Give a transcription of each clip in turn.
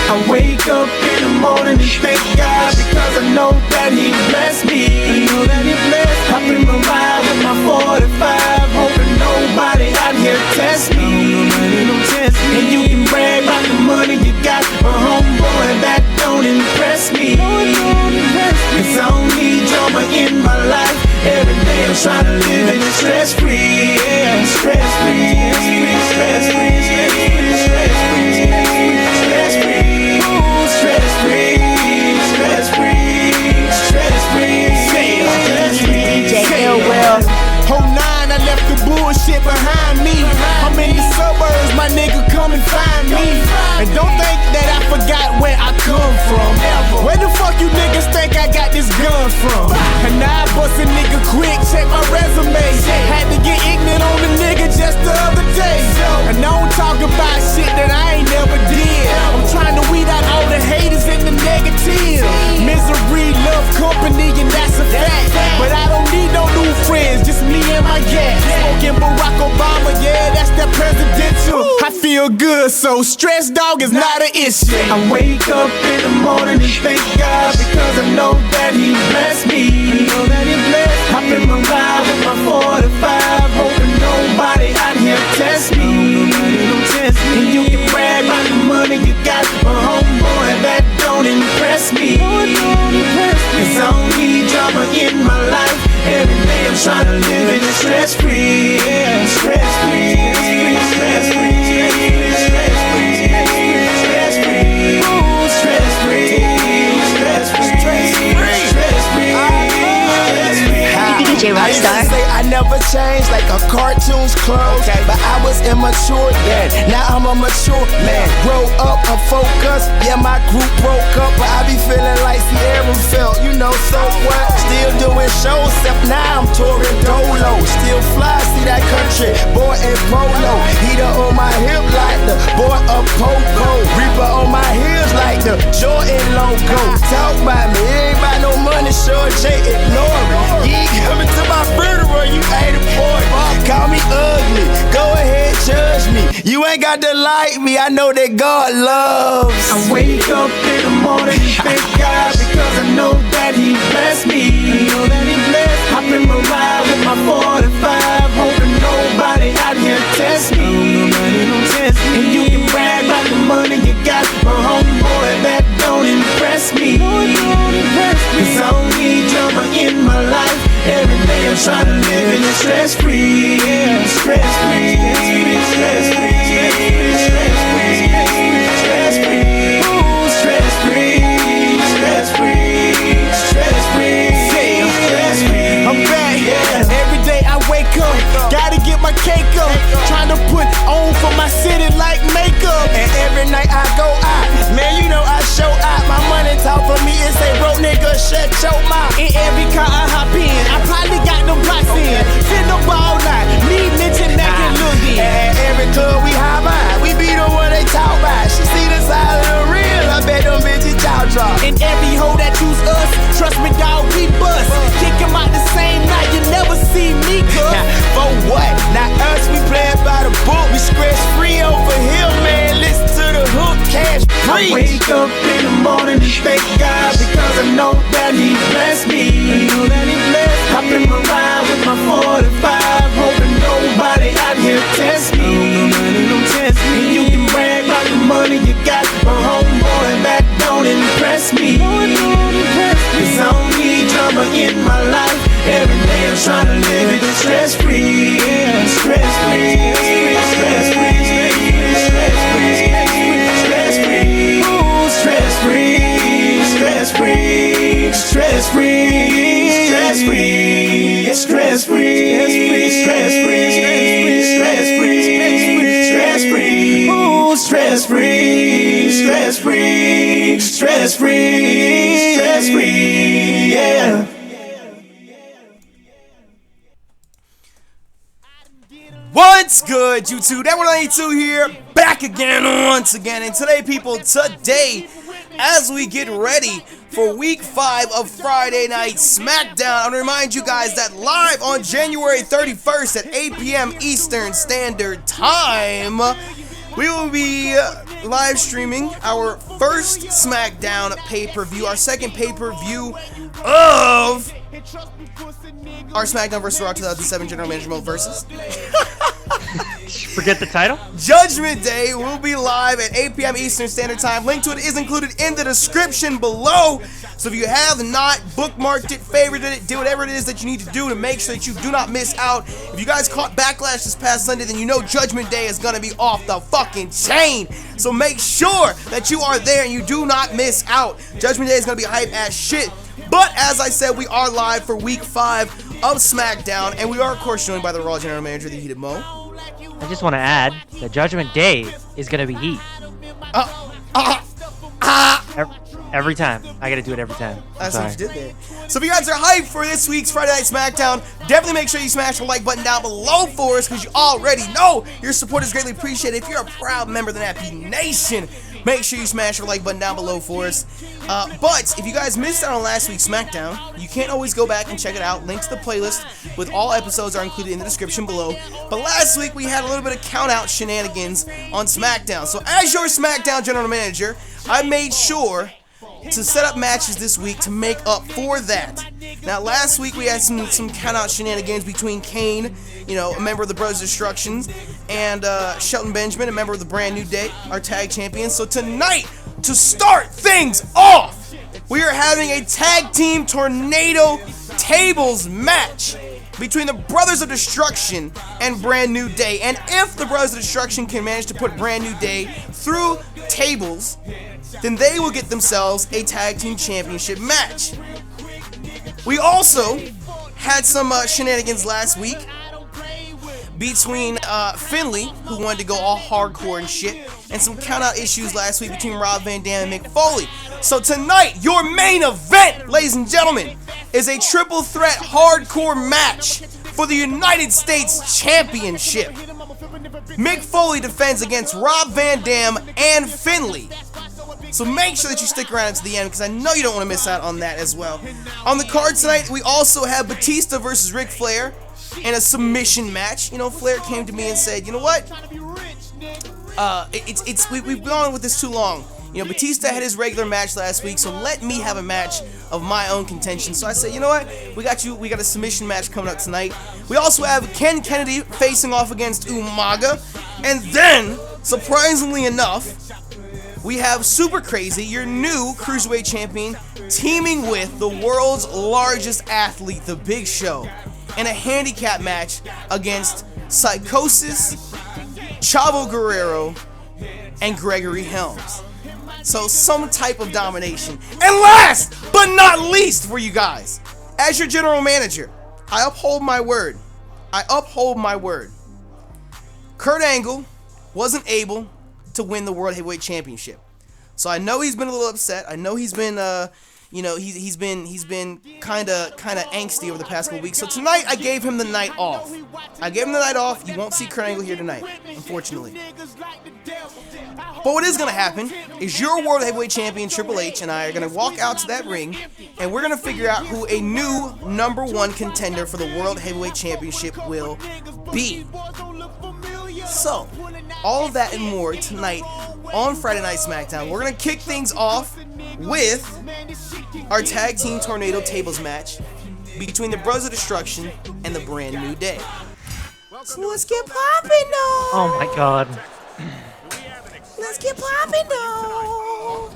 I wake up in the morning and thank God because I know that He blessed me. Hop in my ride with my 45, hoping nobody out here test me. And you can brag about the money you got, but homeboy, that don't impress me. Cause I don't need drama in my life. Every day I'm trying to live it stress-free, yeah. Stress-free, stress-free, stress-free, stress-free, stress-free, stress-free, stress-free, stress-free. Whole 9, I left the bullshit behind me. I'm in the suburbs, my nigga, come and find me. And don't think that I forgot where I come from. Where the fuck you niggas think I got this gun from? And now I bust a nigga quick, check my resume. Had to get ignorant on the nigga just the other day. And I don't talk about shit that I ain't never did. I'm trying to weed out all the haters and the negative. Misery, love company, and that's a fact. But I don't need no new friends, just me and my gas. Smoking Barack Obama, yeah, that's that presidential. I feel good, so stress, dog, is not an issue. I wake up in the morning and thank God because I know that He blessed me. Hop in my ride with my 45, hoping nobody out here test me. And you can brag about the money you got, but homeboy, that don't impress me. Cause I don't need drama in my life. Every day I'm trying to live it stress-free, yeah. Stress-free, stress-free, stress-free, stress-free, stress-free, stress-free, stress-free. DJ Rockstar. I never changed like a cartoon's clothes, but I was immature then. Now I'm a mature man. Grow up, I'm focused. Yeah, my group broke up, but I be feeling like Sierra felt. You know, so what? Still doing shows, except now I'm touring dolo. Still fly, see that country boy in polo. Heater on my hip like the boy of Popo. Reaper on my heels like the Jordan logo. Talk about me, it ain't about no money, sure J ignore it. You ain't coming to my funeral, you ain't important. Call me ugly, go ahead, judge me. You ain't got to like me, I know that God loves. I wake up in the morning and thank God because I know that He blessed me. Hop in my ride with my 45, hoping nobody out here test me. And you can brag about the money you got, but homeboy, that don't impress me. Cause I don't need drama in my life. Every day I'm trying to live it stress-free, yeah. Stress-free, stress-free, stress-free, stress-free, stress-free, stress-free, stress-free, stress-free. I'm back, yeah. Every day I wake up, gotta get my cake up. Trying to put on for my city like makeup. And every night I go out, man, you know I show out. My money talk for me, it say broke nigga, shut your mouth. In every car I hop in, I probably got them blocks in. Finna ball night, need mention that can look in. And every club we hop by, we be the one they talk about. She see the side of the real, I bet them bitches jaw drop. And every hoe that choose us, trust me dog, we bust. Kick 'em out the same night, you never see me cuz. For what? Not us, we playin' by the book. We scratch free over here, man. Listen to the hook, cash free. I wake up in the morning and thank God because I know that He blessed me. Hop in my ride with my 45, hoping nobody out here test me. And you can brag about the money you got, but homeboy, that don't impress me. Cause I don't need drama in my life. Every day I'm trying to live it stress-free, yeah. Stress-free, stress-free, stress-free, stress-free, stress-free, stress-free, stress-free, stress-free, stress-free, stress-free, stress-free, stress-free, stress-free, stress-free, stress-free, yeah. What's good, YouTube? That 192 here, back again once again. And today, people, today, as we get ready for week 5 of Friday Night SmackDown, I want to remind you guys that live on January 31st at 8 p.m. Eastern Standard Time, We will be live streaming our first SmackDown pay-per-view, our second pay-per-view of our SmackDown vs. Raw 2007 General Manager Mode versus. Forget the title? Judgment Day will be live at 8 p.m. Eastern Standard Time. Link to it is included in the description below. So if you have not bookmarked it, favorited it, did whatever it is that you need to do to make sure that you do not miss out. If you guys caught Backlash this past Sunday, then you know Judgment Day is going to be off the fucking chain. So make sure that you are there and you do not miss out. Judgment Day is going to be hype as shit. But as I said, we are live for week 5 of SmackDown, and we are, of course, joined by the Raw General Manager, the Heated Mo. I just want to add that Judgment Day is going to be heat. Every time. I got to do it every time. That's what you did there. So if you guys are hyped for this week's Friday Night SmackDown, definitely make sure you smash the like button down below for us, because you already know your support is greatly appreciated. If you're a proud member of the Nappy Nation, make sure you smash the like button down below for us. But if you guys missed out on last week's SmackDown, you can't always go back and check it out. Links to the playlist with all episodes are included in the description below. But last week we had a little bit of count-out shenanigans on SmackDown. So as your SmackDown General Manager, I made sure to set up matches this week to make up for that. Now, last week we had some count-out shenanigans between Kane, you know, a member of the Brothers Destruction, and Shelton Benjamin, a member of the Brand New Day, our tag champions. So tonight, to start things off, we are having a tag team tornado tables match between the Brothers of Destruction and Brand New Day. And if the Brothers of Destruction can manage to put Brand New Day through tables, then they will get themselves a tag team championship match. We also had some shenanigans last week between Finley, who wanted to go all hardcore and shit, and some count-out issues last week between Rob Van Dam and Mick Foley. So tonight, your main event, ladies and gentlemen, is a triple threat hardcore match for the United States Championship. Mick Foley defends against Rob Van Dam and Finley. So make sure that you stick around to the end, because I know you don't want to miss out on that as well. On the card tonight, we also have Batista versus Ric Flair in a submission match. You know, Flair came to me and said, you know what? We've gone with this too long. You know, Batista had his regular match last week, so let me have a match of my own contention. So I said, you know what? We got a submission match coming up tonight. We also have Ken Kennedy facing off against Umaga. And then, surprisingly enough, we have Super Crazy, your new Cruiserweight champion, teaming with the world's largest athlete, The Big Show, in a handicap match against Psychosis, Chavo Guerrero, and Gregory Helms. So some type of domination. And last but not least for you guys, as your general manager, I uphold my word. Kurt Angle wasn't able to win the World Heavyweight Championship. So I know he's been a little upset. I know he's been he's been kind of angsty over the past couple weeks. So tonight I gave him the night off. You won't see Kurt Angle here tonight, unfortunately. But what is going to happen is your World Heavyweight Champion Triple H and I are going to walk out to that ring, and we're going to figure out who a new #1 contender for the World Heavyweight Championship will be. So, all of that and more tonight on Friday Night SmackDown. We're going to kick things off with our Tag Team Tornado Tables match between the Brothers of Destruction and the Brand New Day. So let's get poppin' though. Oh my god. Let's get poppin' though.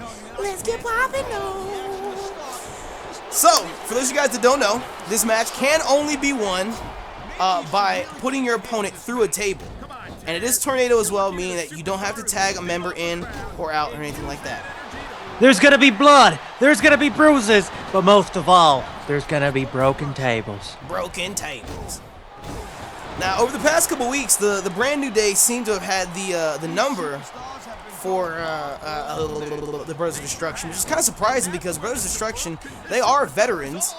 So, for those of you guys that don't know, this match can only be won by putting your opponent through a table. And it is tornado as well, meaning that you don't have to tag a member in or out or anything like that. There's gonna be blood, there's gonna be bruises, but most of all, there's gonna be broken tables. Now, over the past couple weeks, the Brand New Day seem to have had the number for the Brothers of Destruction, which is kind of surprising because Brothers of Destruction, they are veterans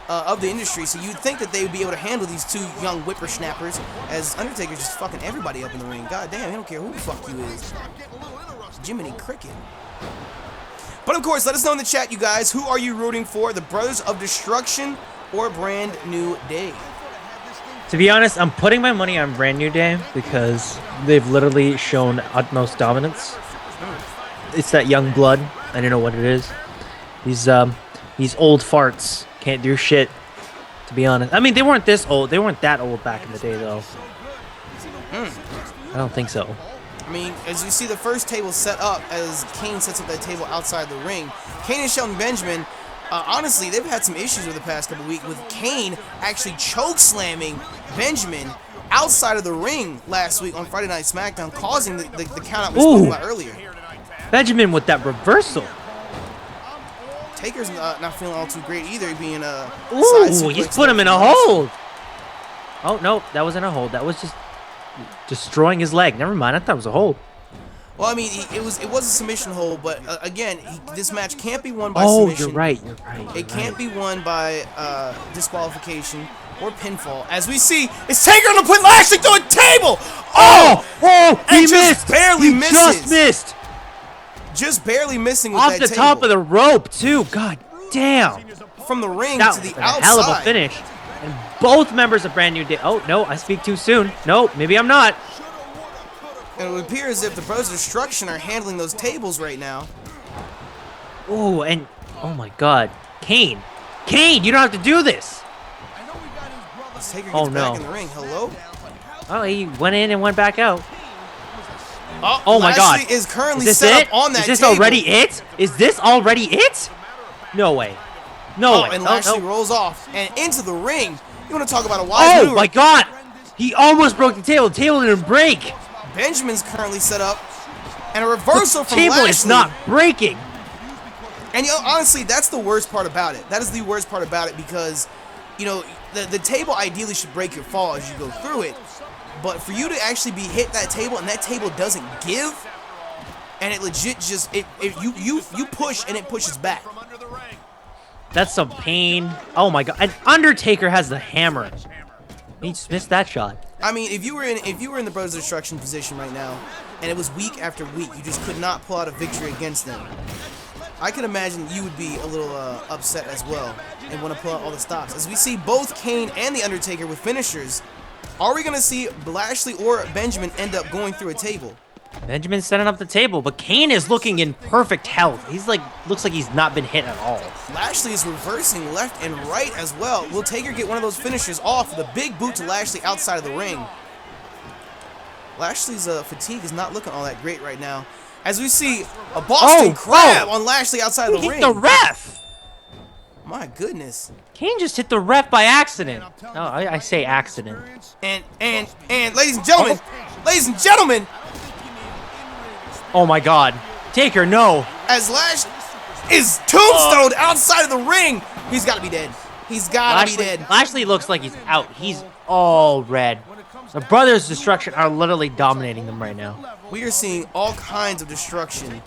of the industry, so you'd think that they would be able to handle these two young whippersnappers, as Undertaker just fucking everybody up in the ring. God damn, he don't care who the fuck you is. Jiminy Cricket. But of course, let us know in the chat, you guys, who are you rooting for, the Brothers of Destruction or Brand New Day? To be honest, I'm putting my money on Brand New Day because they've literally shown utmost dominance. It's that young blood. I don't know what it is. These old farts can't do shit. To be honest, I mean they weren't this old. They weren't that old back in the day, though. I don't think so. I mean, as you see the first table set up, as Kane sets up that table outside the ring, Kane and Shelton Benjamin, honestly, they've had some issues over the past couple weeks with Kane actually choke slamming Benjamin outside of the ring last week on Friday Night SmackDown, causing the count out we spoke about earlier. Benjamin with that reversal. Taker's not feeling all too great either, being a Ooh, he's put him in a hold. Oh, no, that wasn't a hold. That was just destroying his leg. Never mind, I thought it was a hold. Well, I mean, it was a submission hold, but again, this match can't be won by submission. Oh, you're right. It can't be won by disqualification or pinfall. As we see, it's Taker on the put Lashley through a table. He and just missed. barely misses. Just missed. Just barely missing with Off that the table. top of the rope, too. God damn. From the ring That to the was a outside. hell of a finish. And both members of Brand New Day. Oh, no, I speak too soon. No, maybe I'm not. And it would appear as if the Brothers of Destruction are handling those tables right now. Oh, and oh my God, Kane, you don't have to do this. As Taker gets back in the ring. Hello? Oh, he went in and went back out. Oh my God. Lashley is currently Is this set it? up on that Is this table. already it? Is this already it? No way. No way. And Oh, Lashley no. rolls off and into the ring. You want to talk about a wise Oh move? my God. He almost broke the table. The table didn't break. Benjamin's currently set up. And a reversal The from table Lashley. is not breaking. And, honestly, that's the worst part about it. That is the worst part about it because, the table ideally should break your fall as you go through it. But for you to actually be hit that table and that table doesn't give, and it legit just, you push and it pushes back. That's some pain. Oh my God. And Undertaker has the hammer. He just missed that shot. I mean, if you were in the Brothers of Destruction position right now, and it was week after week, you just could not pull out a victory against them, I can imagine you would be a little upset as well and want to pull out all the stops. As we see both Kane and The Undertaker with finishers, are we going to see Lashley or Benjamin end up going through a table? Benjamin's setting up the table, but Kane is looking in perfect health. He's looks like he's not been hit at all. Lashley is reversing left and right as well. Will Taker get one of those finishers off with a big boot to Lashley outside of the ring? Lashley's fatigue is not looking all that great right now. As we see a Boston Crab on Lashley outside of the ring. He hit the ref! My goodness. Kane just hit the ref by accident. Oh, I say accident. And ladies and gentlemen, Oh my God. Taker, no. as Lash is tombstoned outside of the ring, he's got to be dead. He's got to be dead. Lashley looks like he's out. He's all red. The Brothers of Destruction are literally dominating them right now. We are seeing all kinds of destruction.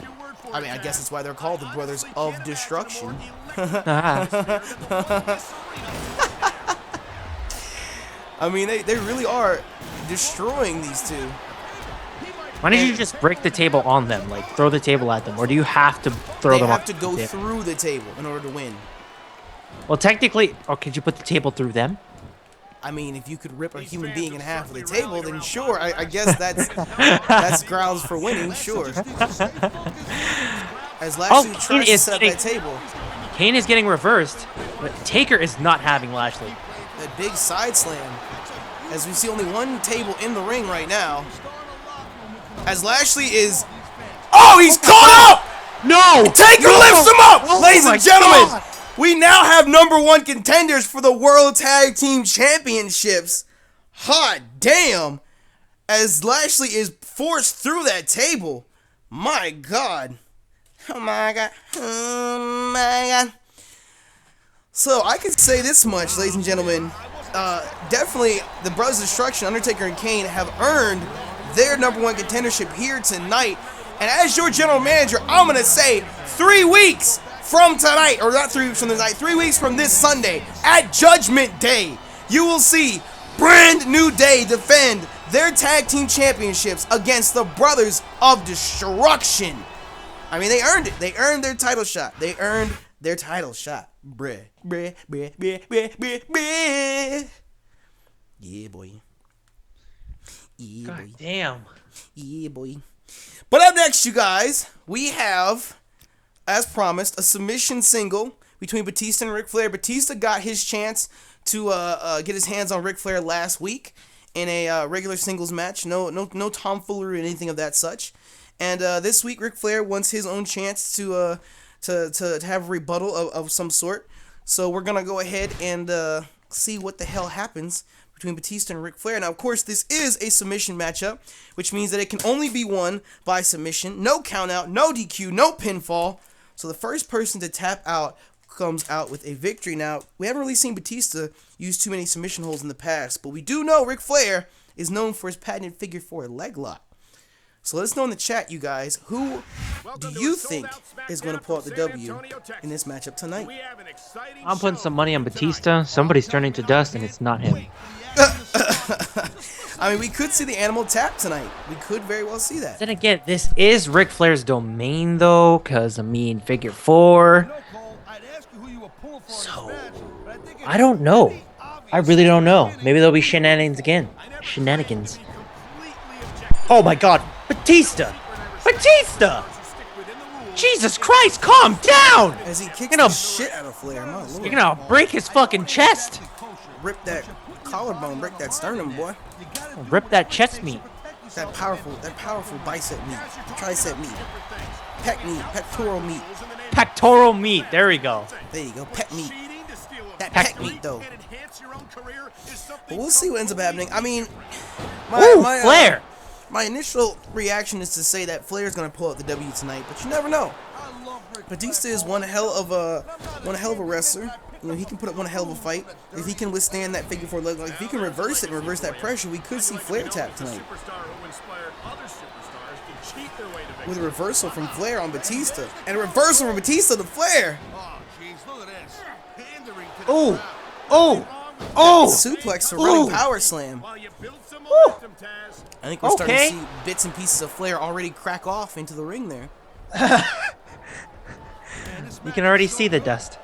I mean, I guess that's why they're called the Brothers of Destruction. I mean, they really are destroying these two. Why don't you just break the table on them? Like, throw the table at them. Or do you have to throw them They have off to the go table? through the table in order to win. Well, technically, or could you put the table through them? I mean, if you could rip a human being in half with a table, then sure. I guess that's grounds for winning, sure. As Lashley tries to set up that table. Kane is getting reversed, but Taker is not having Lashley. That big side slam. As we see only one table in the ring right now. As Lashley is... Oh, he's caught up! No! Taker lifts him up! Oh Ladies my and gentlemen, God. we now have #1 contenders for the World Tag Team Championships. Hot damn! As Lashley is forced through that table. My God. Oh my God. Oh my God. So I could say this much, ladies and gentlemen. Definitely the Brothers of Destruction, Undertaker and Kane, have earned their #1 contendership here tonight. And as your general manager, I'm going to say 3 weeks from tonight, or not 3 weeks from tonight, 3 weeks from this Sunday at Judgment Day, you will see Brand New Day defend their tag team championships against the Brothers of Destruction. I mean, they earned it. They earned their title shot. They earned their title shot. Bruh. Yeah, boy. Yeah, God boy. damn. Yeah, boy. But up next, you guys, we have, as promised, a submission single between Batista and Ric Flair. Batista got his chance to get his hands on Ric Flair last week in a regular singles match. No tomfoolery or anything of that such. And this week, Ric Flair wants his own chance to have a rebuttal of some sort. So we're gonna go ahead and see what the hell happens between Batista and Ric Flair. Now, of course, this is a submission matchup, which means that it can only be won by submission. No count out, no DQ, no pinfall. So the first person to tap out comes out with a victory. Now, we haven't really seen Batista use too many submission holds in the past, but we do know Ric Flair is known for his patented figure 4 leg lock. So let us know in the chat, you guys, who do you think is going to pull out the W in this matchup tonight? I'm putting some money on Batista. Somebody's turning to dust, and it's not him. I mean, we could see the animal tap tonight. We could very well see that. Then again, this is Ric Flair's domain, though, because, I mean, figure 4. So, I don't know. I really don't know. Maybe there'll be shenanigans again. Shenanigans. Oh my god, Batista! Batista! Jesus Christ, calm down! As he kicks the shit out of Flair, my lord. You're gonna break his fucking chest! Rip that collarbone, break that sternum, boy. Rip that chest meat. That powerful bicep meat, tricep meat, pectoral meat. Pectoral meat, there we go. There you go, pec meat. That pec meat, though. But we'll see what ends up happening. I mean, Flair! My initial reaction is to say that Flair's gonna pull out the W tonight, but you never know. Batista is one hell of a wrestler. You know, he can put up one hell of a fight. If he can withstand that figure 4 leg lock, if he can reverse it and reverse that pressure, we could see Flair tap tonight. With a reversal from Flair on Batista, and a reversal from Batista to Flair. Oh! Oh! Oh! Suplex to running power slam. I think we're starting to see bits and pieces of Flair already crack off into the ring there. You can already see the dust.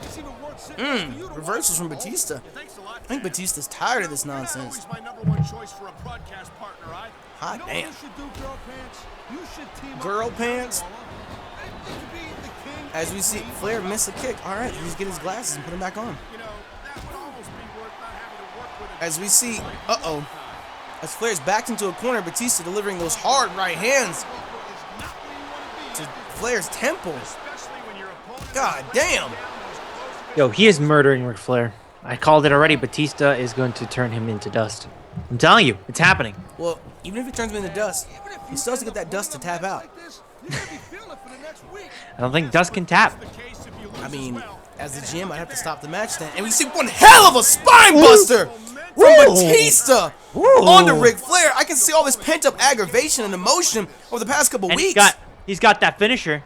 Reversals from Batista. I think Batista's tired of this nonsense. Hot damn. Girl pants. As we see Flair miss a kick. Alright, he's get his glasses and put them back on. As we see, as Flair's backed into a corner, Batista delivering those hard right hands to Flair's temples. God damn. Yo, he is murdering Ric Flair. I called it already. Batista is going to turn him into dust. I'm telling you, it's happening. Well, even if it turns him into dust, he still has to get that dust to tap out. I don't think dust can tap. I mean, as the GM, I'd have to stop the match then. And we see one hell of a spine buster from Batista onto Ric Flair. I can see all this pent-up aggravation and emotion over the past couple weeks. He's got that finisher.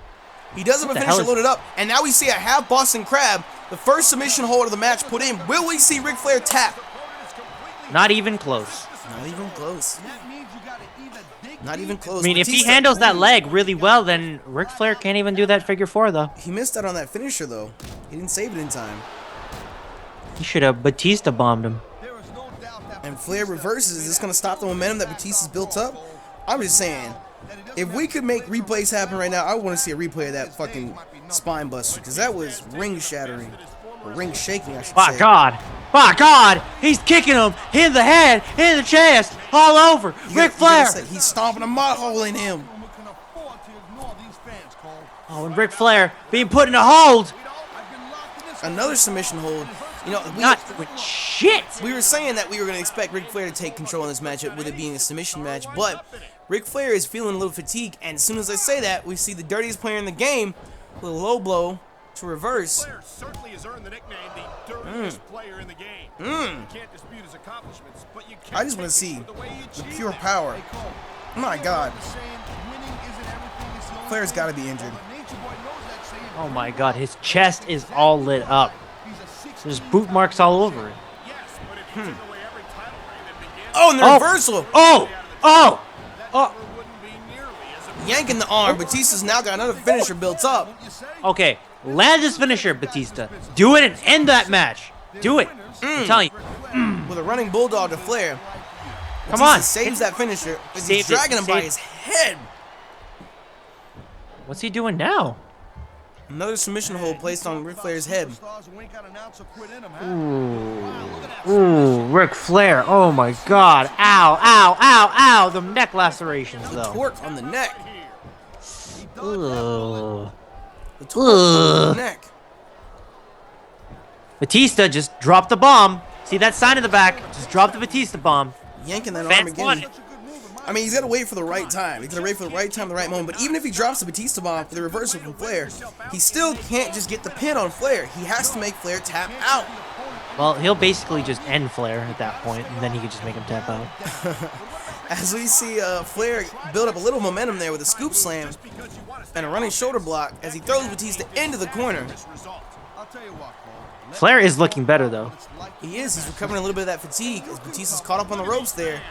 He does have a finisher loaded up. And now we see a half Boston Crab, the first submission hold of the match put in. Will we see Ric Flair tap? Not even close. Not even close. Not even close. I mean, if he handles that leg really well, then Ric Flair can't even do that figure 4, though. He missed out on that finisher, though. He didn't save it in time. He should have Batista bombed him. And Flair reverses. Is this going to stop the momentum that Batista's built up? I'm just saying, if we could make replays happen right now, I want to see a replay of that fucking spine buster, because that was ring shattering. Or ring shaking, I should say. My God. My God. He's kicking him in the head, in the chest, all over. Ric Flair. He's stomping a mud hole in him. Oh, and Ric Flair being put in a hold. Another submission hold. You know, Not doing shit. We were saying that we were going to expect Ric Flair to take control in this matchup with it being a submission match, but Ric Flair is feeling a little fatigued, and as soon as I say that, we see the dirtiest player in the game with a low blow to reverse. Flair certainly has earned the nickname the dirtiest player in the game. You can't dispute his accomplishments, but you can't. I just want to see the pure power. My God. Flair's got to be injured. Oh my God, his chest is all lit up. There's boot marks all over it. Oh, and the reversal. Oh! Yanking the arm. Batista's now got another finisher built up. Okay, land this finisher, Batista. Do it and end that match. Do it. I'm telling you. With a running bulldog to Flair. Come on. Saves that finisher. He's Saved it, dragging him by saved- his head. What's he doing now? Another submission hold placed on Ric Flair's head. Ooh, Ric Flair. Oh my God. Ow, ow, ow, ow. The neck lacerations, though. Torque on the neck. Ugh. The torque on the neck. Batista just dropped the bomb. See that sign in the back? Just dropped the Batista bomb. Yanking that arm Fans again. want it. I mean, he's got to wait for the right time. He's got to wait for the right time, the right moment. But even if he drops the Batista bomb for the reversal from Flair, he still can't just get the pin on Flair. He has to make Flair tap out. Well, he'll basically just end Flair at that point, and then he could just make him tap out. As we see Flair build up a little momentum there with a scoop slam and a running shoulder block as he throws Batista into the corner. Flair is looking better, though. He is. He's recovering a little bit of that fatigue as Batista's caught up on the ropes there.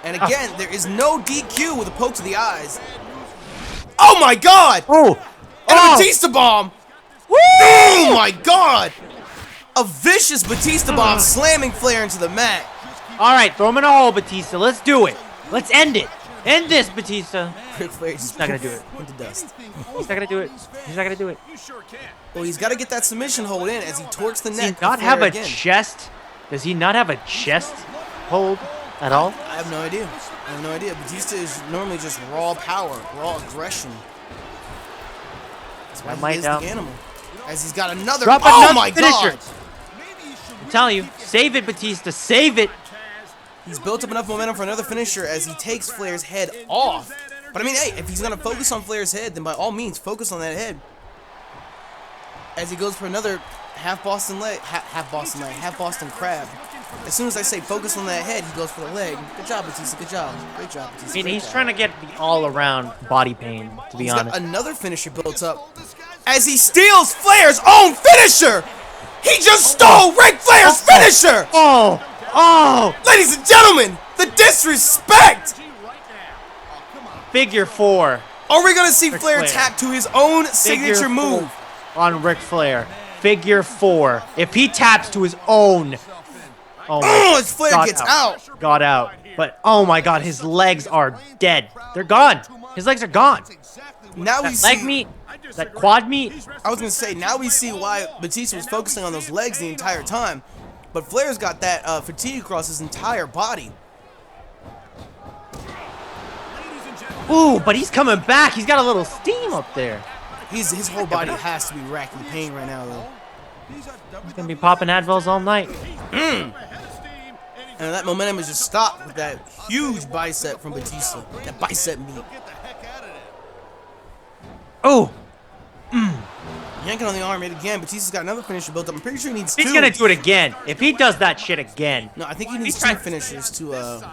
And again, there is no DQ with a poke to the eyes. Oh my God! Oh! And a Batista bomb! Woo! Oh my God! A vicious Batista bomb slamming Flair into the mat. All right, throw him in a hole, Batista. Let's do it. Let's end it. End this, Batista. Ric Flair just not gonna do it. into dust. He's not gonna do it. He's not gonna do it. Well, he's got to get that submission hold in as he torques the Does neck. he not of Flair have a again. chest? Does he not have a chest hold at all? I have no idea. I have no idea. Batista is normally just raw power, raw aggression. That's why he is the animal. As he's got another. Drop Oh another my finisher. God! I'm telling you, save it, Batista. Save it. He's built up enough momentum for another finisher as he takes Flair's head off. But I mean, hey, if he's gonna focus on Flair's head, then by all means, focus on that head. As he goes for another half Boston crab. As soon as I say focus on that head, he goes for the leg. Good job, Batista. Good job. Great job, Batista. I mean, Great he's job. trying to get the all-around body pain, to be He's honest. got another finisher built up as he steals Flair's own finisher. He just stole Ric Flair's finisher. Oh! Oh! Ladies and gentlemen, the disrespect. Figure 4. Are we gonna see Ric Flair Flair. tap to his own Figure signature 4 move? on Ric Flair. Figure 4. If he taps to his own. Oh, Oh, as Flair got gets out. Got out. But oh my God, his legs are dead. They're gone. His legs are gone. Now we That leg see. meat, that quad meat. I was gonna say, now we see why Batista was focusing on those legs the entire time. But Flair's got that fatigue across his entire body. Ooh, but he's coming back. He's got a little steam up there. His whole body has to be racking pain right now, though. He's gonna be popping Advils all night. And that momentum is just stopped with that huge bicep from Batista. That bicep meat. Oh, Yanking on the arm yet again. Batista's got another finisher built up. I'm pretty sure he needs two. he's gonna do it again. If he does that shit again. No, I think he needs two finishers to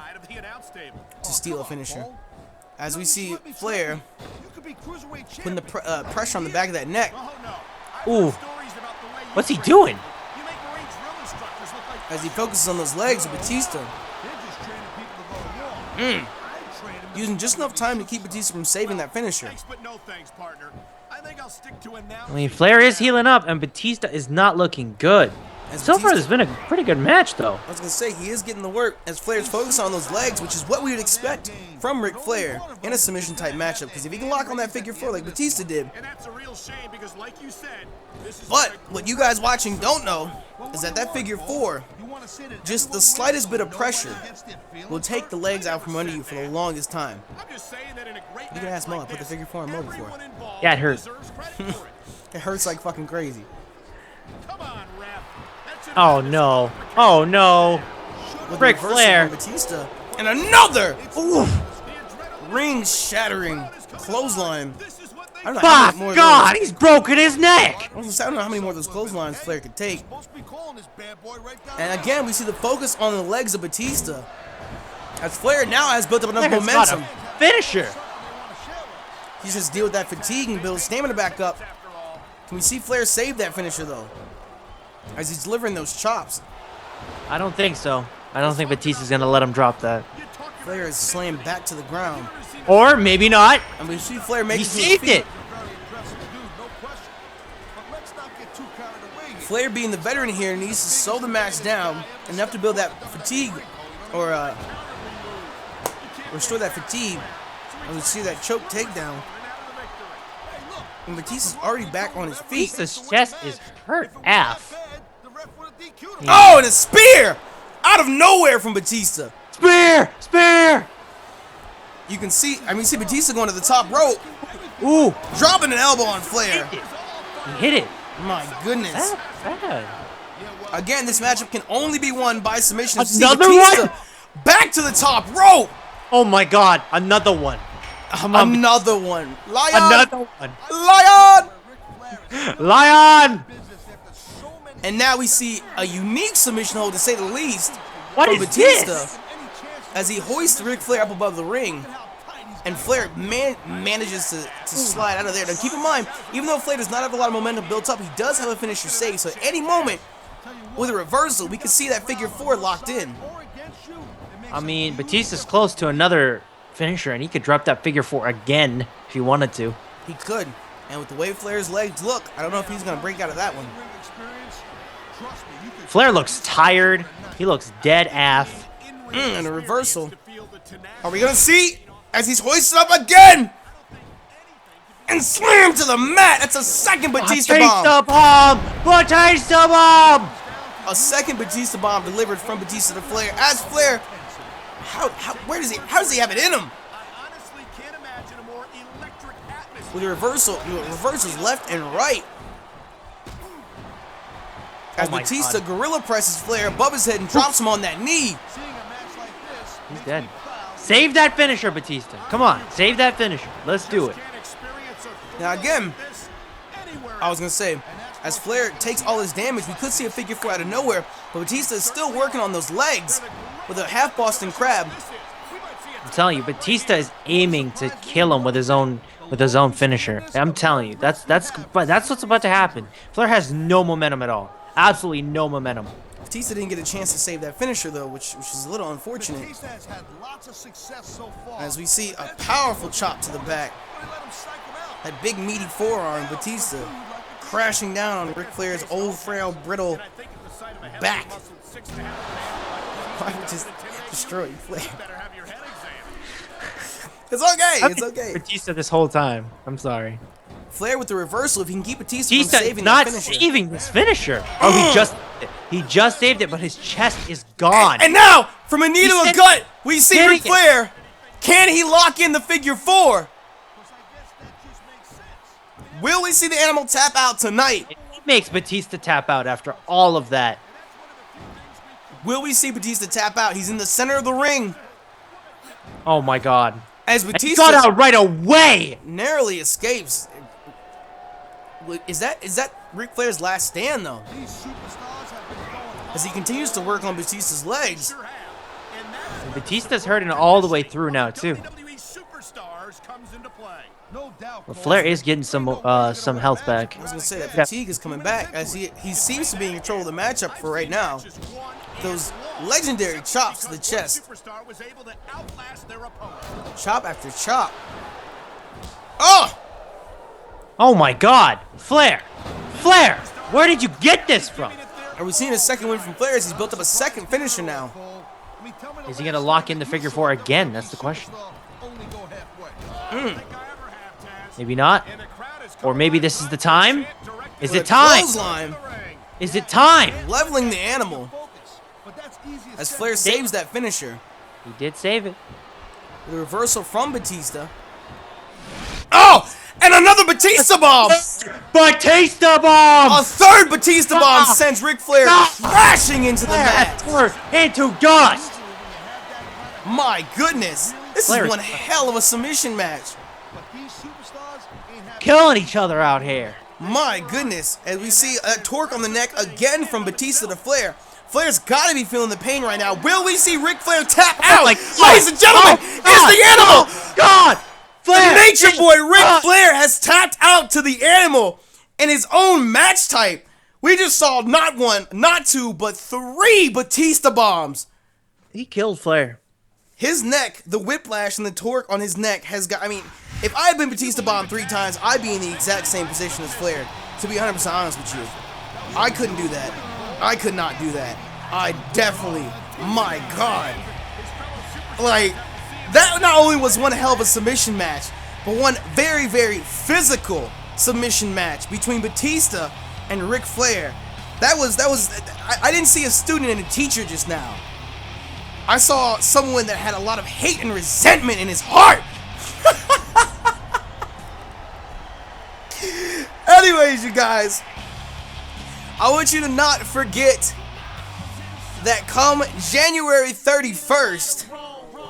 steal a finisher. As we see Flair putting the pressure on the back of that neck. Ooh, what's he doing? As he focuses on those legs of Batista. Using just enough time to keep Batista from saving that finisher. I mean, Flair is healing up, and Batista is not looking good. As So far, Batista- this has been a pretty good match, though. I was going to say, he is getting the work as Flair's focused on those legs, which is what we would expect from Ric Flair in a submission-type matchup. Because if he can lock on that figure 4 like Batista did. But what you guys watching don't know is that that figure 4, just the slightest bit of pressure will take the legs out from under you for the longest time. You can ask Mo, I put the figure 4 on Mo before. Yeah, it hurt. It hurts like fucking crazy. Oh no! Oh no! With Ric reversal Flair. from Batista. And another Oof. ring-shattering clothesline. I don't know how Fuck many more of God! those- He's broken his neck. I don't know how many more of those clotheslines Flair could take. And again, we see the focus on the legs of Batista. As Flair now has built up enough Flair's got momentum. a finisher. He just deal with that fatigue and build his stamina back up. Can we see Flair save that finisher though? As he's delivering those chops. I don't think so. I don't think Batista's gonna let him drop that. Flair is slammed back to the ground. Or maybe not. And we see Flair make He it to his saved feet. it. Flair being the veteran here needs to slow the match down enough to build that fatigue or restore that fatigue. And we see that choke takedown. And Batista's already back on his feet. Batista's chest is hurt AF. Oh, and a spear out of nowhere from Batista. Spear! Spear! You can see, see Batista going to the top rope, Ooh! dropping an elbow on Flair. He hit it. My goodness. That's bad. Again, this matchup can only be won by submission. Another Batista one? back to the top rope. Oh my god, another one. Another one. Lion. Another one. Lion. Lion! And now we see a unique submission hold, to say the least, What from is Batista this? as he hoists Ric Flair up above the ring. And Flair manages to slide out of there. Now keep in mind, even though Flair does not have a lot of momentum built up, he does have a finisher saved. So at any moment, with a reversal, we could see that figure 4 locked in. I mean, Batista's close to another finisher, and he could drop that figure 4 again if he wanted to. He could. And with the way Flair's legs look, I don't know if he's going to break out of that one. Flair looks tired. He looks dead AF. And a reversal. Are we going to see as he's hoisted up again? And slammed to the mat. That's a second Batista bomb. Batista bomb! Batista bomb! A second Batista bomb delivered from Batista to Flair. As Flair, how does he have it in him? With a reversal, reversals left and right. As Batista gorilla presses Flair above his head and drops him on that knee. He's dead. Save that finisher, Batista. Come on, save that finisher. Let's do it. Now again, I was going to say, as Flair takes all his damage, we could see a figure 4 out of nowhere, but Batista is still working on those legs with a half Boston Crab. I'm telling you, Batista is aiming to kill him with his own finisher. I'm telling you, that's what's about to happen. Flair has no momentum at all. Absolutely no momentum. Batista didn't get a chance to save that finisher though, which is a little unfortunate. As we see a powerful chop to the back. That big meaty forearm, Batista crashing down on Ric Flair's old, frail, brittle back. Why would just destroy Flair? It's okay, it's okay. Batista this whole time. I'm sorry. Flair with the reversal, if he can keep Batista from Batista saving not that finisher. saving this finisher. Oh, he just saved it, but his chest is gone. And now, from a knee to a gut, we see getting Ric Flair. Can he lock in the figure 4? Will we see the animal tap out tonight? It makes Batista tap out after all of that. Will we see Batista tap out? He's in the center of the ring. Oh my god. As He Batista got out right away. narrowly escapes. Is that Ric Flair's last stand though? As he continues to work on Batista's legs. And Batista's hurting all the way through now too. Well, Flair is getting some health back. I was gonna say that fatigue is coming back as he seems to be in control of the matchup for right now. Those legendary chops to the chest. Chop after chop. Oh! Oh my god. Flair. Flair. Where did you get this from? Are we seeing a second win from Flair as he's built up a second finisher now? Is he going to lock in the figure 4 again? That's the question. Maybe not. Or maybe this is the time? Is it time? Clothesline, Is it time? leveling the animal as Flair saves that finisher. He did save it. The reversal from Batista. Oh! And another Batista bomb! Batista bomb! A third Batista bomb sends Ric Flair crashing into the mat. Into dust! My goodness. This Flair is is one hell of a submission match. Killing each other out here. My goodness. As we see a torque on the neck again from Batista to Flair. Flair's got to be feeling the pain right now. Will we see Ric Flair tap out? Ladies and gentlemen, it's the animal! God! Flair! The Nature Boy Ric Flair has tapped out to the animal in his own match type. We just saw not one, not two, but 3 Batista bombs. He killed Flair. His neck, the whiplash and the torque on his neck has got, if I had been Batista bombed 3 times, I'd be in the exact same position as Flair, to be 100% honest with you. I couldn't do that. I could not do that. I definitely, my God. Like, that not only was one hell of a submission match, but one very, very physical submission match between Batista and Ric Flair. I didn't see a student and a teacher just now. I saw someone that had a lot of hate and resentment in his heart. Anyways, you guys, I want you to not forget that come January 31st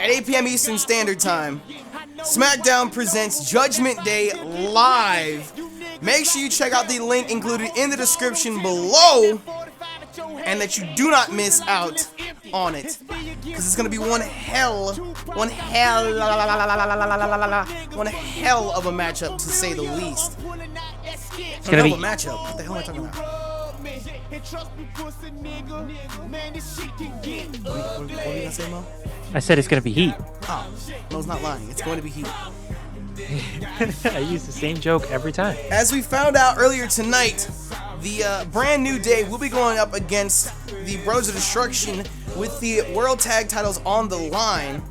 at 8 p.m. Eastern Standard Time, SmackDown presents Judgment Day live. Make sure you check out the link included in the description below, and that you do not miss out on it, because it's gonna be one hell of a matchup, to say the least. It's gonna be a matchup. What the hell am I talking about? What are you gonna say, Mo? I said it's gonna be heat. Oh, Mo's not lying. It's going to be heat. I use the same joke every time. As we found out earlier tonight, the brand new day will be going up against the Bros of Destruction with the World Tag Titles on the line.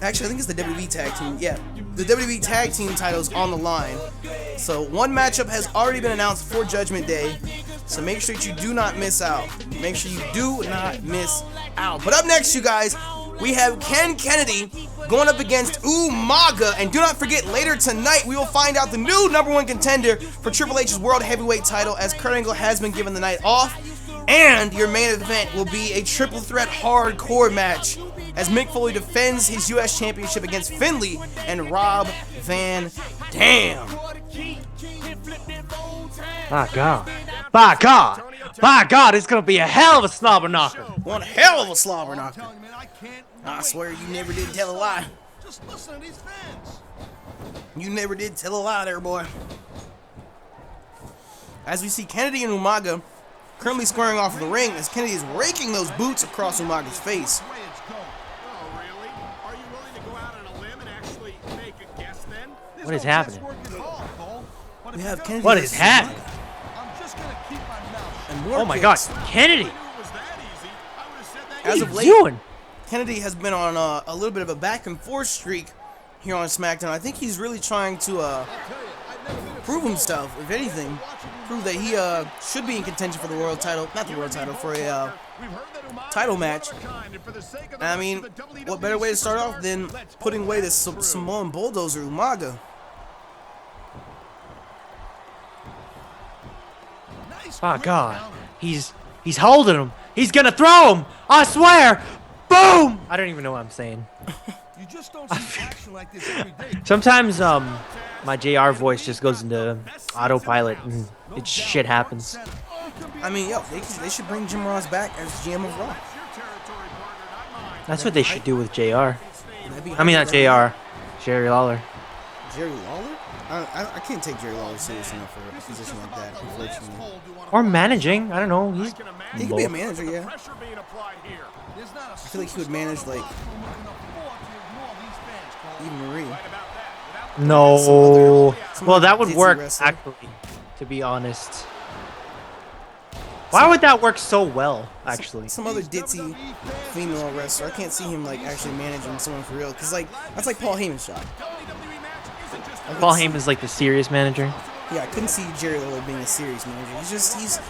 Actually, I think it's the WWE Tag Team. Yeah, the WWE Tag Team titles on the line. So one matchup has already been announced for Judgment Day. So make sure that you do not miss out. Make sure you do not miss out. But up next, you guys, we have Ken Kennedy going up against Umaga. And do not forget, later tonight, we will find out the new #1 contender for Triple H's World Heavyweight title, as Kurt Angle has been given the night off. And your main event will be a triple threat hardcore match, as Mick Foley defends his U.S. Championship against Finlay and Rob Van Dam. My God. By God. By God, it's gonna be a hell of a slobber knocker. One hell of a slobber knocker. I swear you never did tell a lie. Just listen to these fans. You never did tell a lie there, boy. As we see Kennedy and Umaga currently squaring off of the ring, as Kennedy is raking those boots across Umaga's face. Oh, really? Are you willing to go out on a limb and actually make a guess then? What is happening? We have Kennedy. What is happening? I'm just gonna keep my mouth. And more Oh my God, kicks. Kennedy. If it was that easy, I would have said that. As What of are late, you doing? Kennedy has been on a little bit of a back and forth streak here on SmackDown. I think he's really trying to prove himself, if anything. Prove that he should be in contention for the world title. Not the world title, for a title match. And I mean, what better way to start off than putting away this Samoan bulldozer, Umaga? My God. He's holding him. He's gonna throw him. I swear. Boom! I don't even know what I'm saying. You just don't see action like this every day. Sometimes my JR voice just goes into autopilot and shit happens. I mean, yo, they should bring Jim Ross back as GM of Raw. That's what they should do with JR. That'd be I mean, not JR. Jerry Lawler. Jerry Lawler? I can't take Jerry Lawler seriously enough for a position like that, unfortunately. Or managing. I don't know. He's He could be a manager, yeah. Pressure being applied here. There's not a I feel like he would manage, like, even Marie. no. some Well, other that would ditzy work wrestler. actually. To be honest. Why would that work so well? Actually. Some other ditzy female wrestler. I can't see him, like, actually managing someone for real. Because, like, that's like Paul Heyman's job. Paul Heyman's like the serious manager. Yeah, I couldn't see Jerry Lawler being a serious manager. He's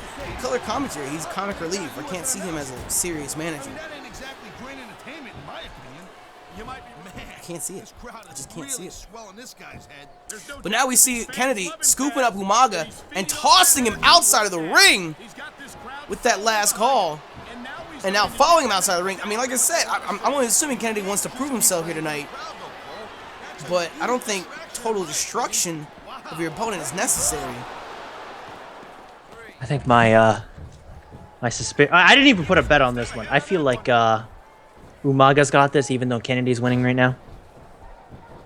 color commentary. He's comic relief. I can't see him as a serious manager. That ain't exactly great entertainment, in my opinion. You might be mad. I can't see it. This crowd I is just can't see really it. swelling this guy's head. There's no But now we see Kennedy scooping up Umaga and tossing him outside of the ring He's got this crowd with that last call. and now he's And now following him outside the ring. I mean, like I said, I'm only assuming Kennedy wants to prove himself here tonight. But I don't think total destruction of your opponent is necessary. I think my suspicion. I didn't even put a bet on this one. I feel like Umaga's got this, even though Kennedy's winning right now.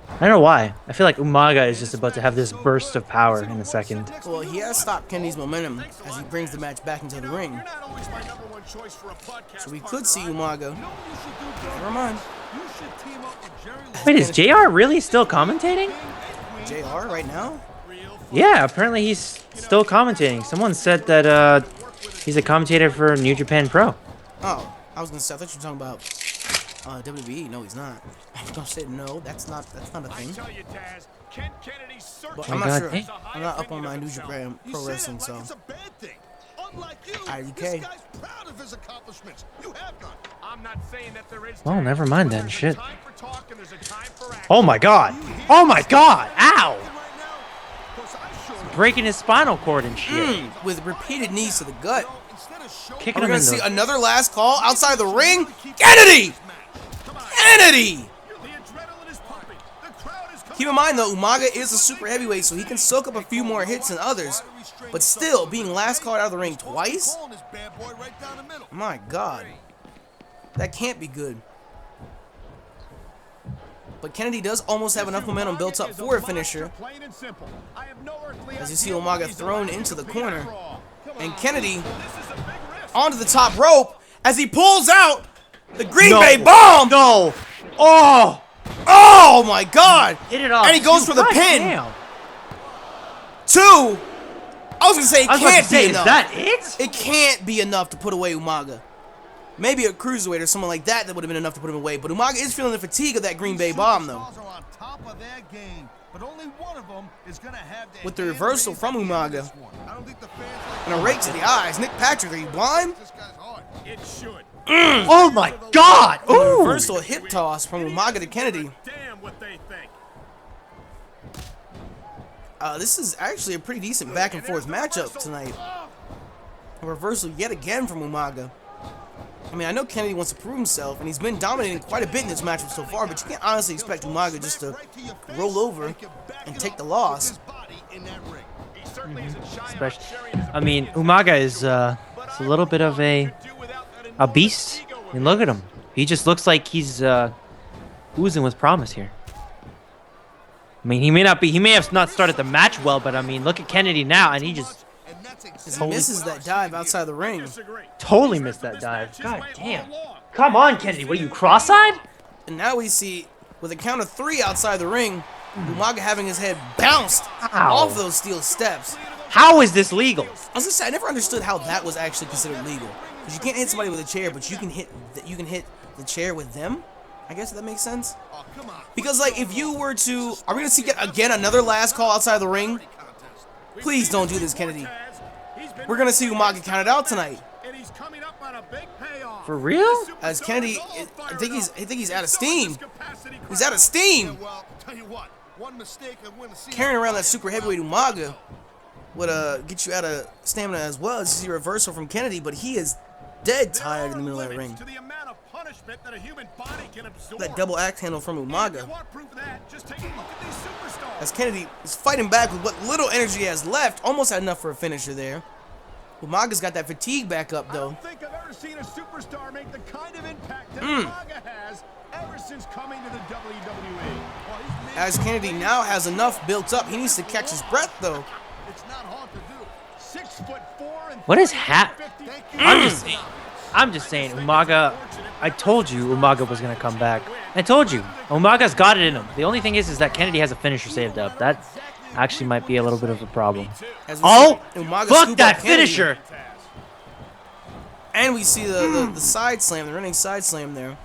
I don't know why. I feel like Umaga is just about to have this burst of power in a second. Well, he has stopped Kennedy's momentum as he brings the match back into the ring. You're not always my #1 choice for a podcast. So we could see Umaga. You know what you should do, Joe? Never mind. You should team up with Jerry Lawler. Wait, is JR really still commentating? JR right now? Yeah, apparently he's still commentating. Someone said that he's a commentator for New Japan Pro. Oh, I was gonna say, I thought you were talking about WWE? No, he's not. Don't say no. That's not a thing. Tell you, Taz, Ken Kennedy But certainly I'm not God, sure. hey. I'm not up on my New Japan You Pro say that Wrestling, like so. it's a bad thing. Unlike you, IDK. this guy's proud of his accomplishments. You have none. I'm not saying that there is. Well, Taz, never mind but then, there's a shit. time for talk and there's a time for action. Oh my god. Oh my god. Ow. Right now, 'cause I showed him. Breaking his spinal cord and shit. With repeated knees to the gut. Instead of showing Kicking We're him gonna in see the... another last call outside the ring. Kennedy! Kennedy! the adrenaline is pumping. The crowd is coming. Keep in mind though, Umaga is a super heavyweight, so he can soak up a few more hits than others. But still, being last called out of the ring twice? Calling this bad boy right down the middle. My God. That can't be good. But Kennedy does almost have enough momentum built up for a finisher. Plain and simple. I have no earthly As you see idea Umaga why he's thrown allowed into to the be corner. after all. Come And on. Kennedy This is a big risk. onto the top rope as he pulls out the Green No. Bay Bomb. No. Oh. Oh my God. Hit it off. And he goes for the God pin. damn. 2. I was gonna say it I was about can't to say, be is enough. that it? It can't be enough to put away Umaga. Maybe a cruiserweight or someone like that would have been enough to put him away. But Umaga is feeling the fatigue of that Green Bay Bomb though. Superstars are on top of their game, but only one of them is gonna have their With the hand reversal raised from at the end of Umaga. this one. I don't think the fans like And a rake to the eyes. Nick Patrick, are you blind? this guy's hard. It should. Oh my god. A Ooh. reversal hip toss from Umaga to Kennedy. Damn what they think. This is actually a pretty decent back and forth matchup tonight. A reversal yet again from Umaga. I mean, I know Kennedy wants to prove himself, and he's been dominating quite a bit in this matchup so far, but you can't honestly expect Umaga just to roll over and take the loss. He certainly isn't shy about Especially, sharing his I mean, Umaga is a little bit of a beast. I mean, look at him. He just looks like he's oozing with promise here. I mean, he may have not started the match well, but I mean, look at Kennedy now, and he just He misses that dive outside the ring. totally missed that dive. God damn. Come on, Kennedy. What are you, cross-eyed? And now we see, with a count of 3 outside the ring, Umaga having his head bounced off those steel steps. How is this legal? I was gonna say, I never understood how that was actually considered legal. Because you can't hit somebody with a chair, but you can hit the chair with them. I guess if that makes sense. Because like, if you were to, are we gonna see again another last call outside the ring? Please don't do this, Kennedy. We're gonna see Umaga counted out tonight. And he's coming up on a big payoff. For real? As Kennedy, I think he's out of steam. He's out of steam. Well, tell you what, one mistake and win the season. Carrying around that super heavyweight Umaga would get you out of stamina as well. As you see a reversal from Kennedy, but he is dead tired in the middle of that ring. To the amount of punishment that a human body can absorb. That double axe handle from If you Umaga. want proof of that, just take a look at these superstars. As Kennedy is fighting back with what little energy he has left, almost had enough for a finisher there. Umaga's got that fatigue back up I though. don't think I've ever seen a superstar make the kind of impact that Umaga has ever since coming to the WWE. Well, he's made As Kennedy now has enough built up, he needs to catch his breath though. It's not hard to do. 6'4" and What is 350 I'm just saying, Umaga. I told you Umaga was gonna come back. I told you, Umaga's got it in him. The only thing is that Kennedy has a finisher saved up. That actually might be a little bit of a problem. As we Oh, see Umaga fuck scoop that up Kennedy. finisher! And we see the side slam, the running side slam there.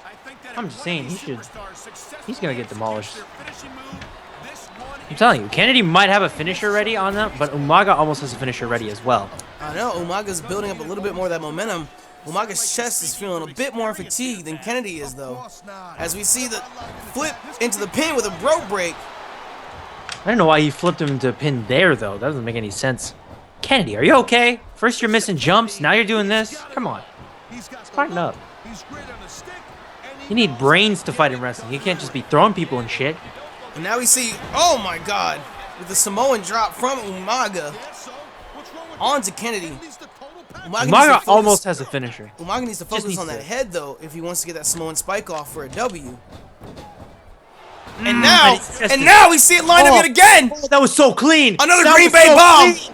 I think that I'm if just one saying, of these he should- superstars successfully he's gonna get demolished. executes their finishing move, this one I'm telling you, Kennedy might have a finisher ready on that, but Umaga almost has a finisher ready as well. I know, Umaga's building up a little bit more of that momentum. Umaga's chest is feeling a bit more fatigued than Kennedy is though. As we see the flip into the pin with a rope break. I don't know why he flipped him to pin there though. That doesn't make any sense. Kennedy, are you okay? First you're missing jumps, now you're doing this? Come on. Smarten up. You need brains to fight in wrestling. You can't just be throwing people and shit. And now we see, oh my God, with the Samoan drop from Umaga onto Kennedy. Umaga almost has a finisher. Umaga needs to focus needs on to. that head though if he wants to get that Samoan spike off for a W. And now, and he- we see it lined up yet again. Oh, that was so clean. Another That Green was Bay so bomb. clean.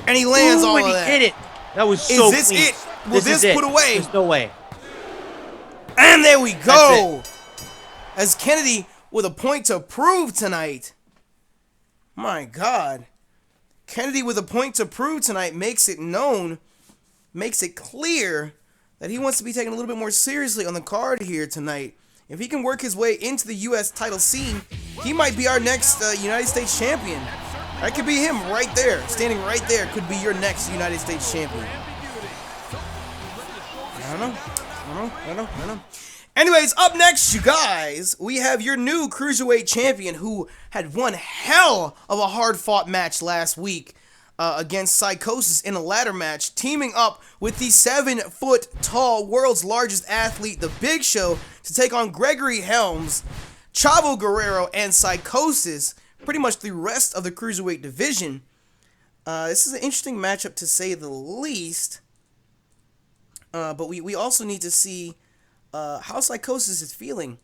And he lands Ooh, all and of he that. hit it. That was Is so this clean. it? Will this is it. put away? There's no way. And there we That's go. As Kennedy with a point to prove tonight. My God. Kennedy with a point to prove tonight makes it known, makes it clear that he wants to be taken a little bit more seriously on the card here tonight. If he can work his way into the U.S. title scene, he might be our next United States champion. That could be him right there. Standing right there could be your next United States champion. I don't know. Anyways, up next, you guys, we have your new Cruiserweight champion who had one hell of a hard-fought match last week against Psychosis in a ladder match, teaming up with the 7-foot-tall world's largest athlete, The Big Show, to take on Gregory Helms, Chavo Guerrero, and Psychosis, pretty much the rest of the Cruiserweight division. This is an interesting matchup to say the least, but we also need to see how Psychosis is feeling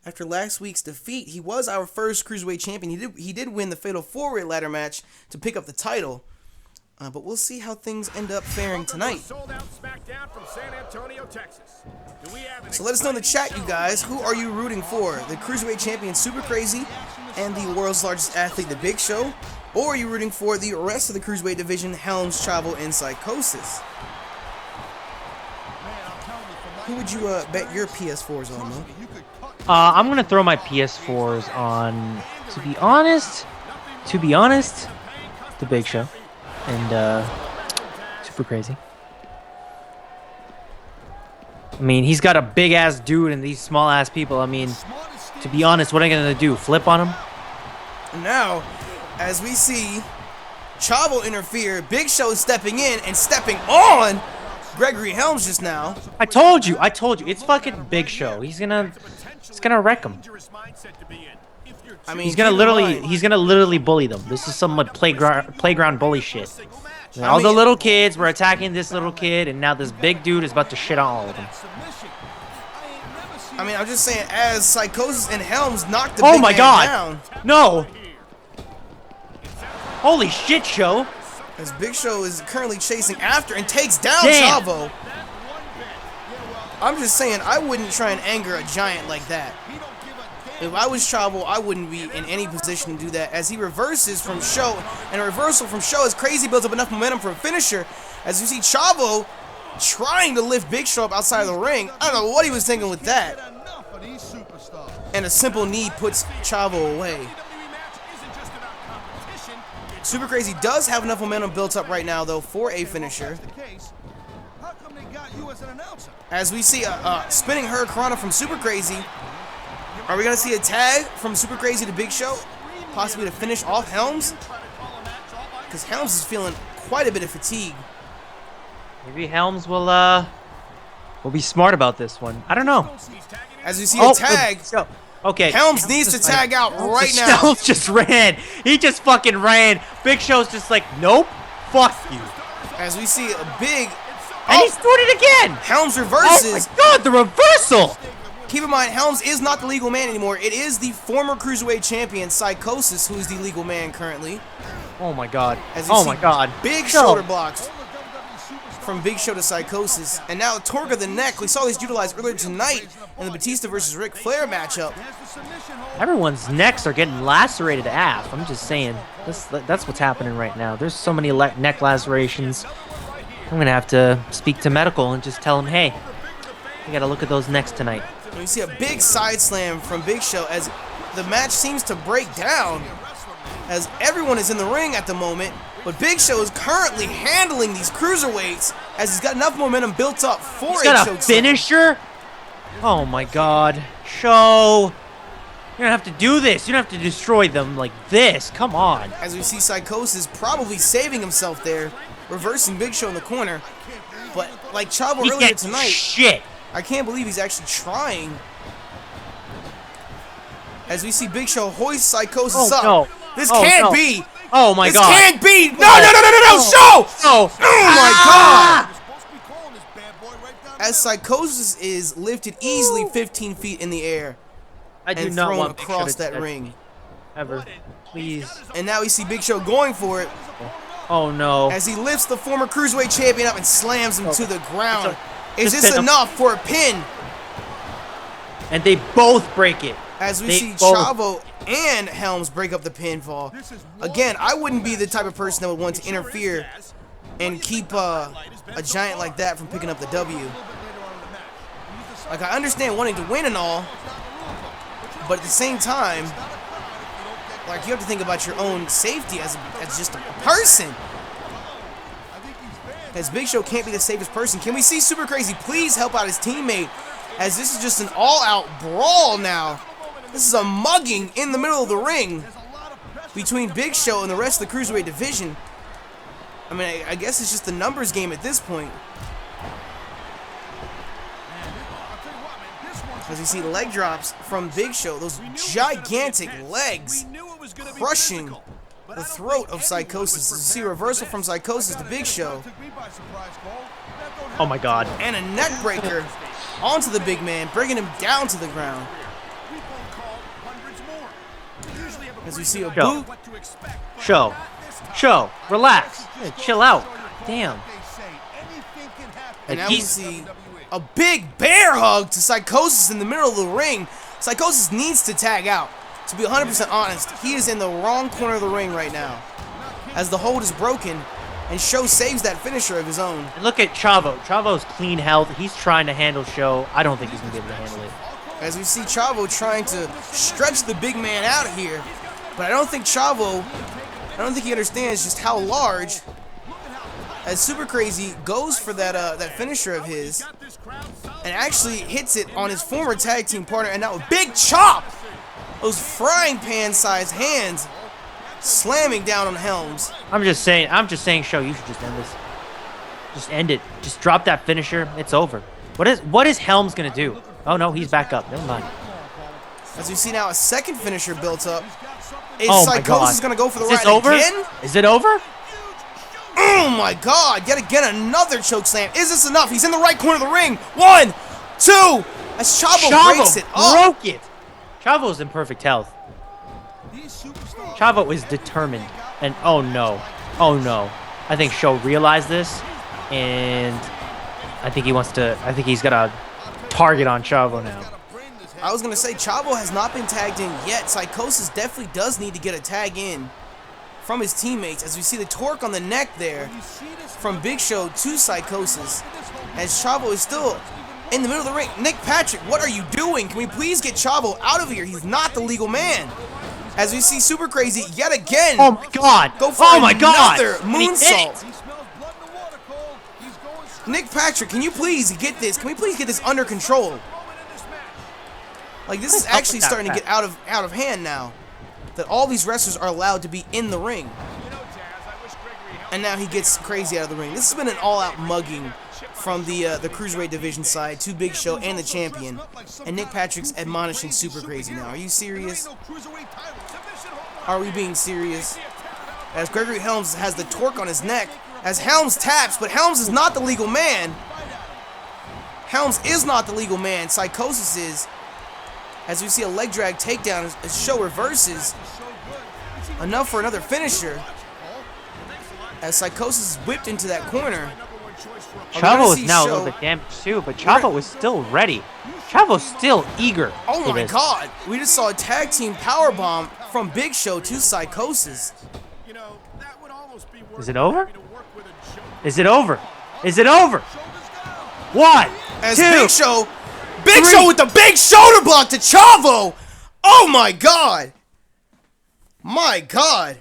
after last week's defeat. He was our first Cruiserweight champion. He did win the Fatal 4-Way ladder match to pick up the title. But we'll see how things end up faring tonight. So let us know in the chat, you guys. Who are you rooting for? The Cruiserweight champion, Super Crazy, and the world's largest athlete, The Big Show? Or are you rooting for the rest of the Cruiserweight division, Helms, Chavo, and Psychosis? Who would you bet your PS4s on, though? I'm gonna throw my PS4s on. To be honest, The Big Show and Super Crazy. I mean, he's got a big ass dude and these small ass people. I mean, to be honest, what am I gonna do? Flip on him? Now, as we see Chavo interfere, Big Show is stepping in and stepping on Gregory Helms just now. I told you. It's fucking Big Show. He's gonna wreck him. I mean, he's gonna literally bully them. This is some playground bully shit. And all the little kids were attacking this little kid, and now this big dude is about to shit on all of them. I mean, I'm just saying, as Psychosis and Helms knocked the oh big my man god! Down. No! Holy shit, Show! As Big Show is currently chasing after and takes down Damn. Chavo. I'm just saying, I wouldn't try and anger a giant like that. If I was Chavo, I wouldn't be in any position to do that. As he reverses from Show, and a reversal from Show as Crazy builds up enough momentum for a finisher. As you see Chavo trying to lift Big Show up outside of the ring. I don't know what he was thinking with that. And a simple knee puts Chavo away. Super Crazy does have enough momentum built up right now, though, for a finisher. As we see a spinning Hurricanrana from Super Crazy. Are we going to see a tag from Super Crazy to Big Show? Possibly to finish off Helms? Because Helms is feeling quite a bit of fatigue. Maybe Helms will be smart about this one. I don't know. As we see a tag. Okay. Helms needs to tag out right now. Helms just ran. He just fucking ran. Big Show's just like, nope. Fuck you. As we see a big... And he's doing it again. Helms reverses. Oh my god, the reversal. Keep in mind, Helms is not the legal man anymore. It is the former Cruiserweight champion, Psychosis, who is the legal man currently. Oh my god. Oh my god. Big shoulder blocks from Big Show to Psychosis. And now torque of the neck. We saw these utilized earlier tonight in the Batista versus Ric Flair matchup. Everyone's necks are getting lacerated af. I'm just saying. That's what's happening right now. There's so many neck lacerations. I'm going to have to speak to medical and just tell them, hey, you got to look at those necks tonight. We see a big side slam from Big Show as the match seems to break down as everyone is in the ring at the moment, but Big Show is currently handling these cruiserweights as he's got enough momentum built up for he's got a finisher? Oh my god. Show. You don't have to do this. You don't have to destroy them like this. Come on. As we see Psychosis probably saving himself there, reversing Big Show in the corner, but like Chavo earlier tonight, shit. I can't believe he's actually trying. As we see Big Show hoist Psychosis up. No. This can't be. Oh my god. This can't be. No, Show! No. Oh my god. As Psychosis is lifted easily 15 feet in the air and thrown want across that ring. Ever. Please. And now we see Big Show going for it. Oh no. As he lifts the former Cruiserweight champion up and slams him to the ground. Is this enough for a pin? And they both break it. As we see Chavo and Helms break up the pinfall. Again, I wouldn't be the type of person that would want to interfere and keep a giant like that from picking up the W. Like, I understand wanting to win and all, but at the same time, like, you have to think about your own safety as just a person. As Big Show can't be the safest person. Can we see Super Crazy please help out his teammate? As this is just an all-out brawl now. This is a mugging in the middle of the ring between Big Show and the rest of the Cruiserweight division. I mean, I guess it's just a numbers game at this point. As you see leg drops from Big Show, those gigantic legs crushing the throat of Psychosis. As you see reversal from Psychosis to Big Show. Oh my God. And a neck breaker onto the big man, bringing him down to the ground. As we see a boot. Show, relax. Yeah, chill out. Damn. And now we see a big bear hug to Psychosis in the middle of the ring. Psychosis needs to tag out. To be 100% honest, he is in the wrong corner of the ring right now. As the hold is broken, and Show saves that finisher of his own. And look at Chavo. Chavo's clean health. He's trying to handle Show. I don't think he's going to be able to handle it. As we see Chavo trying to stretch the big man out here. But I don't think he understands just how large, as Super Crazy goes for that finisher of his, and actually hits it on his former tag team partner, and now a big chop! Those frying pan sized hands slamming down on Helms. I'm just saying, Show, you should just end this. Just end it. Just drop that finisher. It's over. What is Helms gonna do? Oh no, he's back up. Never mind. As we see now, a second finisher built up. Is Oh my Psychosis God. gonna go for the Is this right over? again? Is it over? Oh my God! Yet again, another choke slam. Is this enough? He's in the right corner of the ring. 1, 2. As Chavo breaks it up. Broke it. Chavo's in perfect health. Chavo is determined. And oh no. Oh no. I think Show realized this. And I think he's got a target on Chavo now. I was gonna say Chavo has not been tagged in yet. Psychosis definitely does need to get a tag in from his teammates. As we see the torque on the neck there from Big Show to Psychosis. As Chavo is still in the middle of the ring. Nick Patrick, what are you doing? Can we please get Chavo out of here? He's not the legal man. As we see Super Crazy yet again. Oh my God. Go for another moonsault. Nick Patrick, can you please get this? Can we please get this under control? Like, this is actually starting to get out of hand now. That all these wrestlers are allowed to be in the ring. And now he gets Crazy out of the ring. This has been an all-out mugging from the Cruiserweight division side to Big Show and the champion. And Nick Patrick's admonishing Super Crazy now. Are you serious? Are we being serious? As Gregory Helms has the torque on his neck. As Helms taps, but Helms is not the legal man. Helms is not the legal man. Psychosis is. As we see a leg drag takedown as Show reverses. Enough for another finisher. As Psychosis is whipped into that corner. Chavo is now a little bit damaged too, but Chavo is still ready. Chavo's still eager. Oh my God. We just saw a tag team powerbomb from Big Show to Psychosis. Is it over? Is it over? Is it over? 1, As 2, Big Show with the big shoulder block to Chavo. Oh my God. My God.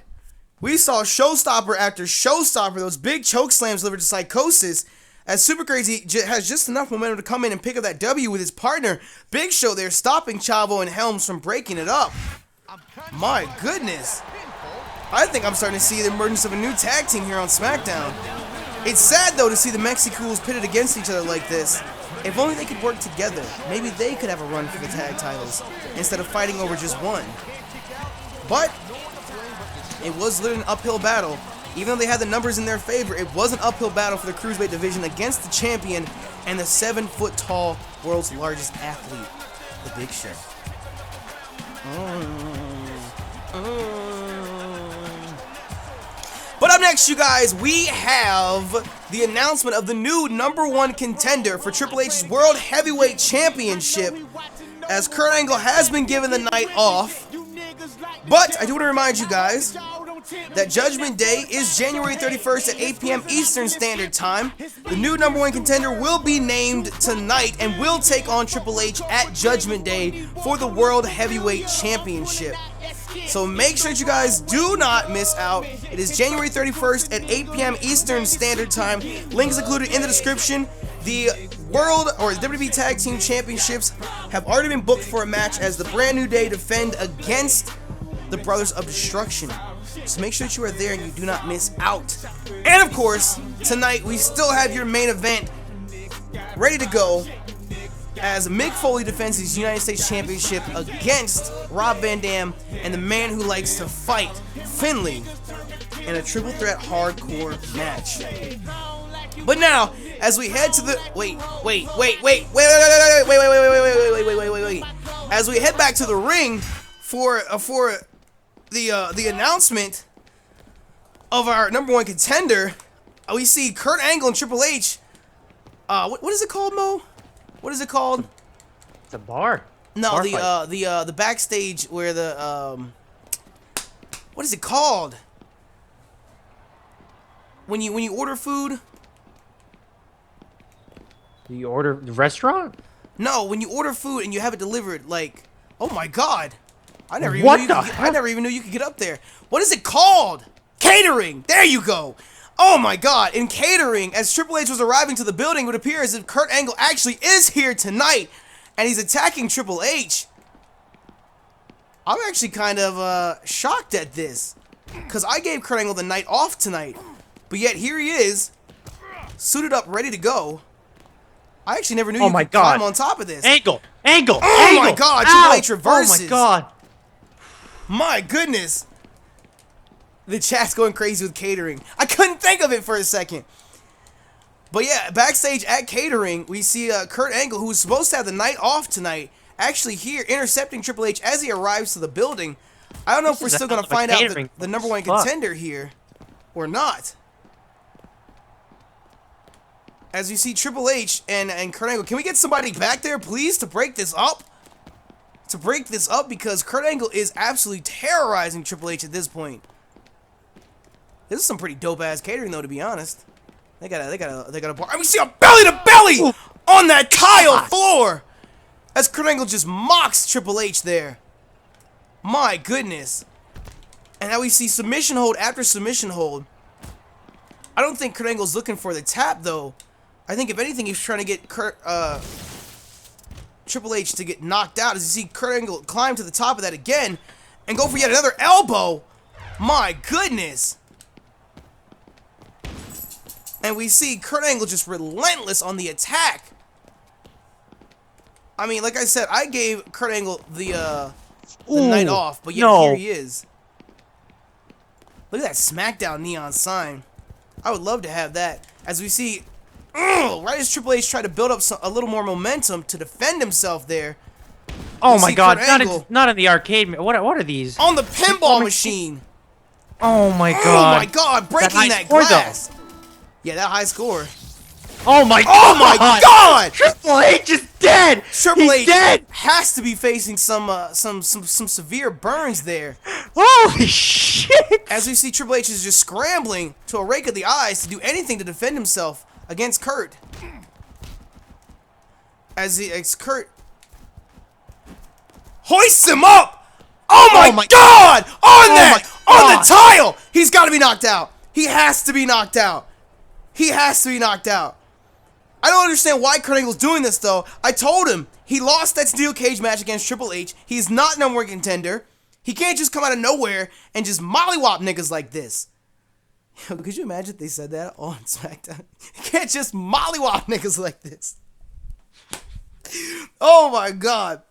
We saw showstopper after showstopper, those big choke slams delivered to Psychosis, as Super Crazy has just enough momentum to come in and pick up that W with his partner. Big Show there stopping Chavo and Helms from breaking it up. My goodness. I think I'm starting to see the emergence of a new tag team here on SmackDown. It's sad, though, to see the Mexicools pitted against each other like this. If only they could work together, maybe they could have a run for the tag titles instead of fighting over just one. But it was literally an uphill battle. Even though they had the numbers in their favor, it was an uphill battle for the Cruiserweight division against the champion and the 7-foot-tall world's largest athlete, the Big Show. But up next, you guys, we have the announcement of the new #1 contender for Triple H's World Heavyweight Championship, as Kurt Angle has been given the night off. But I do want to remind you guys that Judgment Day is January 31st at 8 p.m. Eastern Standard Time. The new number one contender will be named tonight and will take on Triple H at Judgment Day for the World Heavyweight Championship. So make sure that you guys do not miss out. It is January 31st at 8 p.m. Eastern Standard Time. Links included in the description. The World or WWE Tag Team Championships have already been booked for a match as the Brand New Day defend against the Brothers of Destruction. So make sure that you are there and you do not miss out. And of course, tonight we still have your main event ready to go as Mick Foley defends his United States Championship against Rob Van Dam and the man who likes to fight, Finlay, in a triple threat hardcore match. But now, as we head to the as we head back to the ring for the announcement of our number one contender, we see Kurt Angle and Triple H. What is it called, Mo? What is it called? It's a bar. No, bar the backstage where the what is it called? When you order food. You order the restaurant? No, when you order food and you have it delivered, like, oh my God, I never even knew you could get up there. What is it called? Catering. There you go. Oh my God. In catering, as Triple H was arriving to the building, it would appear as if Kurt Angle actually is here tonight, and he's attacking Triple H. I'm actually kind of shocked at this, because I gave Kurt Angle the night off tonight, but yet here he is, suited up, ready to go. I actually never knew you could climb on top of this. Angle! Oh my God, Triple H reverses. Oh my God. My goodness. The chat's going crazy with catering. I couldn't think of it for a second. But yeah, backstage at catering, we see Kurt Angle, who's supposed to have the night off tonight, actually here intercepting Triple H as he arrives to the building. I don't know if we're still going to find out the number one contender here or not. As you see Triple H and Kurt Angle. Can we get somebody back there, please, to break this up? Because Kurt Angle is absolutely terrorizing Triple H at this point. This is some pretty dope-ass catering, though, to be honest. They got a bar. And we see a belly-to-belly on that tile floor as Kurt Angle just mocks Triple H there. My goodness. And now we see submission hold after submission hold. I don't think Kurt Angle's looking for the tap, though. I think, if anything, he's trying to get Triple H to get knocked out. As you see Kurt Angle climb to the top of that again and go for yet another elbow. My goodness. And we see Kurt Angle just relentless on the attack. I mean, like I said, I gave Kurt Angle the night off, but yet here he is. Look at that SmackDown neon sign. I would love to have that. As we see, right as Triple H tried to build up a little more momentum to defend himself there. Oh my God! Not in the arcade. What are these? On the pinball machine. Oh my God! Oh my God! Breaking that glass. Yeah, that high score. Oh my God! Oh my God! Triple H is dead. Triple H dead. has to be facing some severe burns there. Holy shit! As we see, Triple H is just scrambling to a rake of the eyes to do anything to defend himself against Kurt. As Kurt hoists him up. Oh my God! On the tile! He's got to be knocked out. He has to be knocked out. He has to be knocked out. I don't understand why Kurt Angle's doing this, though. I told him he lost that steel cage match against Triple H. He's not number one contender. He can't just come out of nowhere and just mollywop niggas like this. Yo, could you imagine if they said that on SmackDown? You can't just mollywop niggas like this. Oh my God.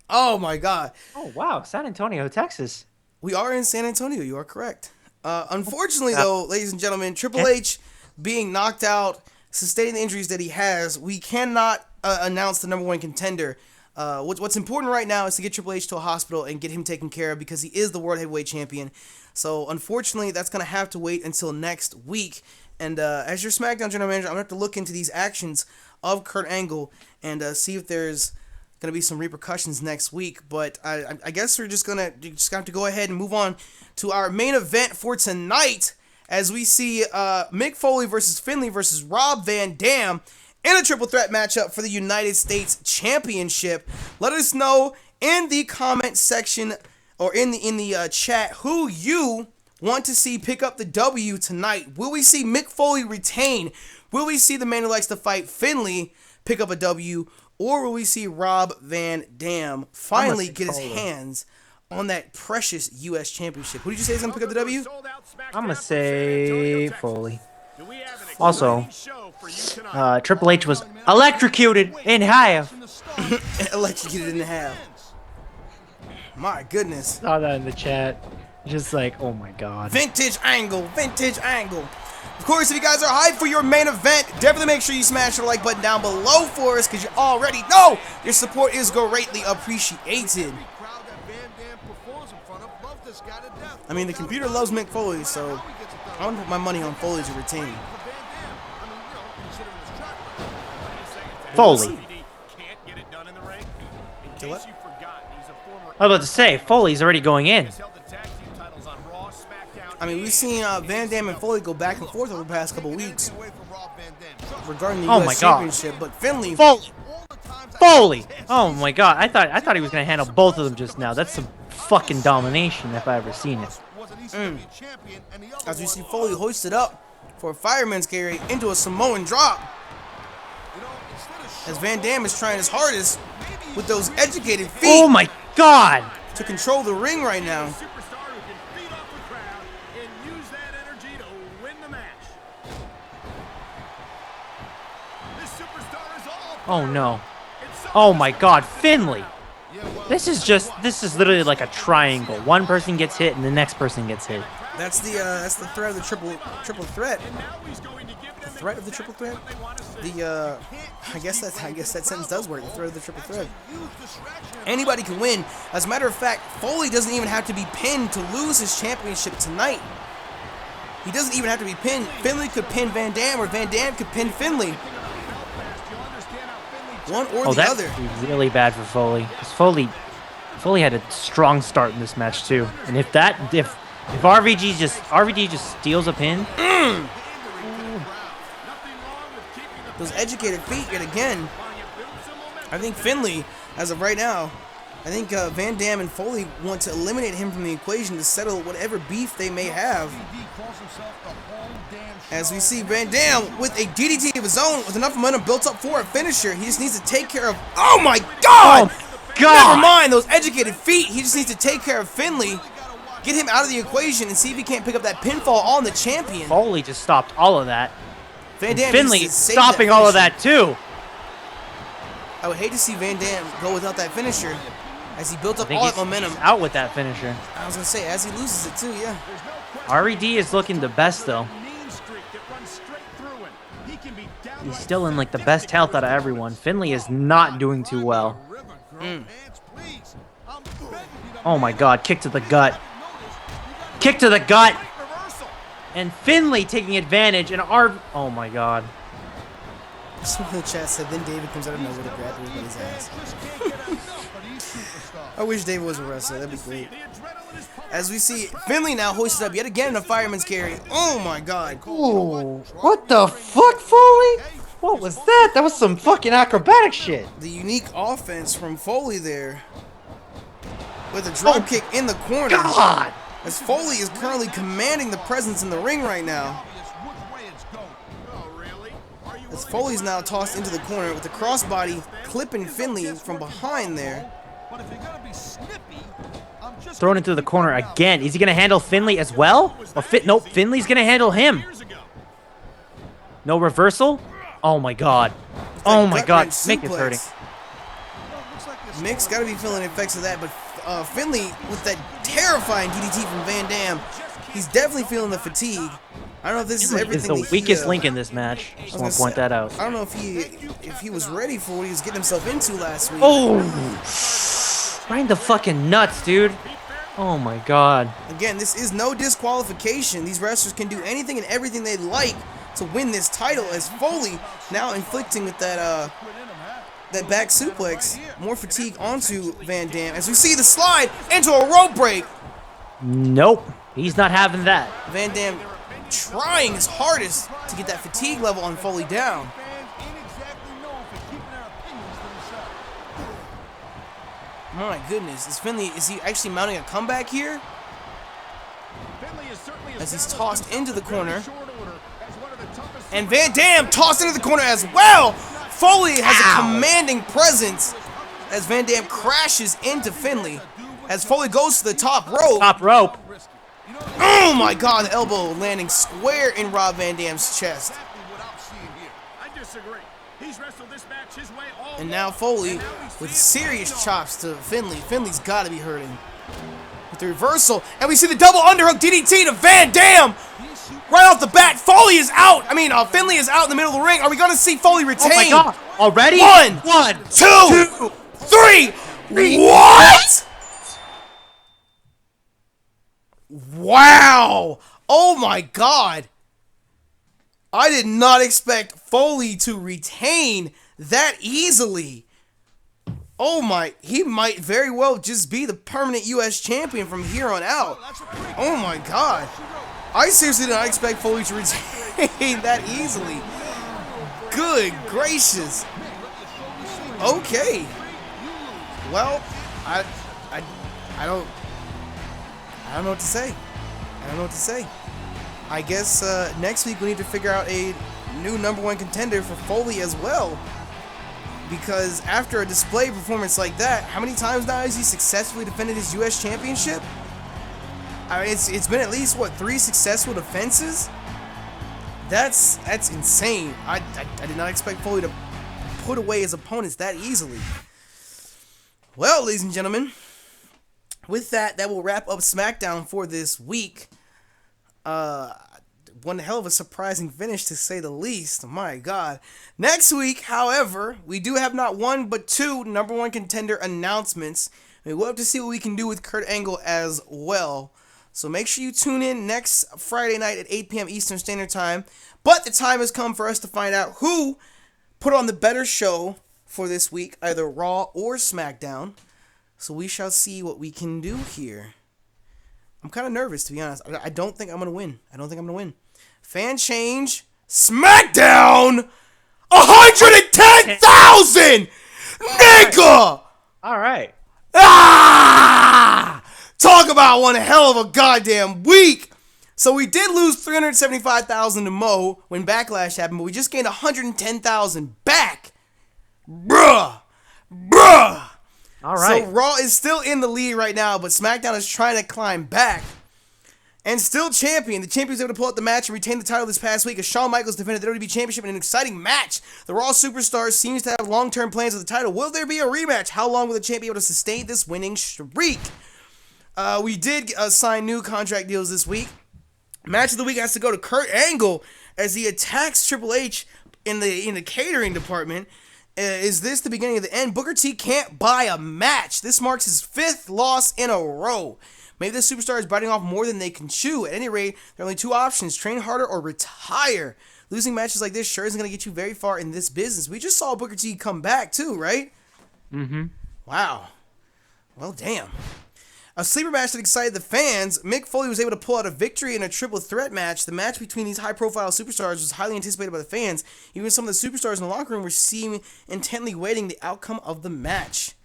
Oh my God. Oh wow, San Antonio, Texas. We are in San Antonio. You are correct. Unfortunately, though, ladies and gentlemen, Triple H being knocked out, sustaining the injuries that he has, we cannot announce the number one contender. What's important right now is to get Triple H to a hospital and get him taken care of because he is the World Heavyweight Champion. So, unfortunately, that's going to have to wait until next week. And as your SmackDown General Manager, I'm going to have to look into these actions of Kurt Angle and see if there's gonna be some repercussions next week. But I guess we're just gonna have to go ahead and move on to our main event for tonight, as we see Mick Foley versus Finley versus Rob Van Dam in a triple threat matchup for the United States Championship. Let us know in the comment section or in the chat who you want to see pick up the W tonight. Will we see Mick Foley retain? Will we see the man who likes to fight Finley pick up a W? Or will we see Rob Van Dam finally get his hands on that precious U.S. Championship? Who did you say is going to pick up the W? I'm going to say Foley. Also, Triple H was electrocuted in half. Electrocuted in half. My goodness. Saw that in the chat. Just like, oh my god. Vintage angle, vintage angle. Of course, if you guys are hyped for your main event, definitely make sure you smash the like button down below for us, because you already know your support is greatly appreciated. I mean, the computer loves Mick Foley, so I want to put my money on Foley to retain. Foley. What? I was about to say, Foley's already going in. I mean, we've seen Van Dam and Foley go back and forth over the past couple weeks regarding the US Championship, but Finley... Foley! Oh my god, I thought he was going to handle both of them just now. That's some fucking domination if I ever seen it. As we see Foley hoisted up for a fireman's carry into a Samoan drop. As Van Dam is trying his hardest with those educated feet. Oh my god! To control the ring right now. Oh no. Oh my god, Finley! This is literally like a triangle. One person gets hit and the next person gets hit. That's the threat of the triple threat. The threat of the triple threat? I guess that sentence does work. The threat of the triple threat. Anybody can win. As a matter of fact, Foley doesn't even have to be pinned to lose his championship tonight. He doesn't even have to be pinned. Finley could pin Van Dam, or Van Dam could pin Finley. One or the other. That's really bad for Foley. Because Foley had a strong start in this match too. And if RVD just steals a pin. Those educated feet yet again. I think Finley, as of right now, I think Van Dam and Foley want to eliminate him from the equation to settle whatever beef they may have. As we see Van Dam with a DDT of his own with enough momentum built up for a finisher. He just needs to take care of... Oh my god! Oh god! Never mind those educated feet. He just needs to take care of Finley. Get him out of the equation and see if he can't pick up that pinfall on the champion. Foley just stopped all of that. Van Dam Finley stopping all of that too. I would hate to see Van Dam go without that finisher, as he built up all that momentum. Out with that finisher. I was gonna say, as he loses it too, yeah. RED is looking the best though. He's still in like the best health out of everyone. Finley is not doing too well. Oh my god, kick to the gut. Kick to the gut. And Finley taking advantage, and oh my god. Someone in the chat said, then David comes out of nowhere to grab everybody's ass. I wish David was a wrestler, that'd be great. As we see Finley now hoisted up yet again in a fireman's carry. Oh my god. Ooh, what the fuck, Foley? What was that? That was some fucking acrobatic shit. The unique offense from Foley there. With a drop kick in the corner. God! As Foley is currently commanding the presence in the ring right now. As Foley's now tossed into the corner with the crossbody clipping Finley from behind there. Thrown into the corner again. Is he going to handle Finley as well? Or nope, Finley's going to handle him. No reversal? Oh my god. Oh my god. Mick is hurting. Mick's got to be feeling the effects of that, but Finley with that terrifying DDT from Van Dam, he's definitely feeling the fatigue. I don't know if this is everything. Is the weakest link in this match. Just want to point that out. I don't know if he was ready for what he was getting himself into last week. Oh, right in the fucking nuts, dude. Oh my god. Again, this is no disqualification. These wrestlers can do anything and everything they like to win this title. As Foley now inflicting with that that back suplex. More fatigue onto Van Dam as we see the slide into a rope break. Nope. He's not having that. Van Dam trying his hardest to get that fatigue level on Foley down. My goodness, is he actually mounting a comeback here? As he's tossed into the corner. And Van Dam tossed into the corner as well. Foley has a commanding presence as Van Dam crashes into Finley. As Foley goes to the top rope. Top rope. Oh my God, the elbow landing square in Rob Van Dam's chest. And now Foley with serious chops to Finley. Finley's got to be hurting. With the reversal, and we see the double underhook DDT to Van Dam. Right off the bat, Foley is out. Finley is out in the middle of the ring. Are we going to see Foley retain? Oh my God. Already? One, two, three. What? Wow. Oh my God. I did not expect Foley to retain that easily. Oh my, he might very well just be the permanent U.S. champion from here on out. Oh my God. I seriously did not expect Foley to retain that easily. Good gracious. Okay. Well, I don't know what to say. I don't know what to say. I guess next week we need to figure out a new #1 contender for Foley as well. Because after a display performance like that, how many times now has he successfully defended his U.S. championship? I mean, it's been at least, what, 3 successful defenses? That's insane. I did not expect Foley to put away his opponents that easily. Well, ladies and gentlemen, with that will wrap up SmackDown for this week. One hell of a surprising finish, to say the least. My God. Next week, however, we do have not 1 but 2 #1 contender announcements. We'll have to see what we can do with Kurt Angle as well. So make sure you tune in next Friday night at 8 p.m. Eastern Standard Time. But the time has come for us to find out who put on the better show for this week, either Raw or SmackDown. So we shall see what we can do here. I'm kind of nervous, to be honest. I don't think I'm going to win. Fan change. SmackDown! 110,000! Nigga! All right. Ah! Talk about one hell of a goddamn week. So we did lose 375,000 to Mo when Backlash happened, but we just gained 110,000 back. Bruh. All right. So Raw is still in the lead right now, but SmackDown is trying to climb back. And still champion. The champion was able to pull out the match and retain the title this past week as Shawn Michaels defended the WWE Championship in an exciting match. The Raw Superstars seems to have long-term plans with the title. Will there be a rematch? How long will the champion be able to sustain this winning streak? We did sign new contract deals this week. Match of the week has to go to Kurt Angle as he attacks Triple H in the catering department. Is this the beginning of the end? Booker T can't buy a match. This marks his 5th loss in a row. Maybe the superstar is biting off more than they can chew. At any rate, there are only 2 options: train harder or retire. Losing matches like this sure isn't going to get you very far in this business. We just saw Booker T come back too, right? Mm-hmm. Wow. Well, damn. A sleeper match that excited the fans. Mick Foley was able to pull out a victory in a triple threat match. The match between these high-profile superstars was highly anticipated by the fans. Even some of the superstars in the locker room were seen intently waiting the outcome of the match.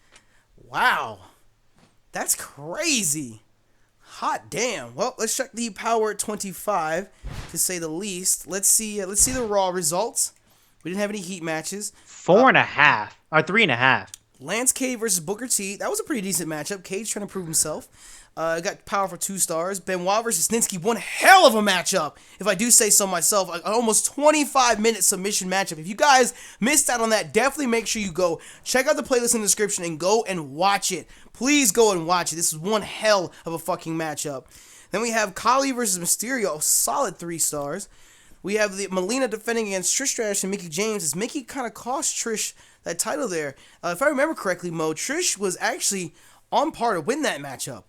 Wow. That's crazy. Hot damn. Well, let's check the Power 25, to say the least. Let's see the Raw results. We didn't have any heat matches. 4.5 or 3.5. Lance Cage versus Booker T. That was a pretty decent matchup. Cage trying to prove himself. Got power for 2 stars. Benoit versus Snitsky. One hell of a matchup, if I do say so myself. An almost 25-minute submission matchup. If you guys missed out on that, definitely make sure you go check out the playlist in the description and go and watch it. Please go and watch it. This is one hell of a fucking matchup. Then we have Kali versus Mysterio. Solid 3 stars. We have the Melina defending against Trish Stratus and Mickie James, as Mickie kind of cost Trish that title there. If I remember correctly, Mo, Trish was actually on par to win that matchup.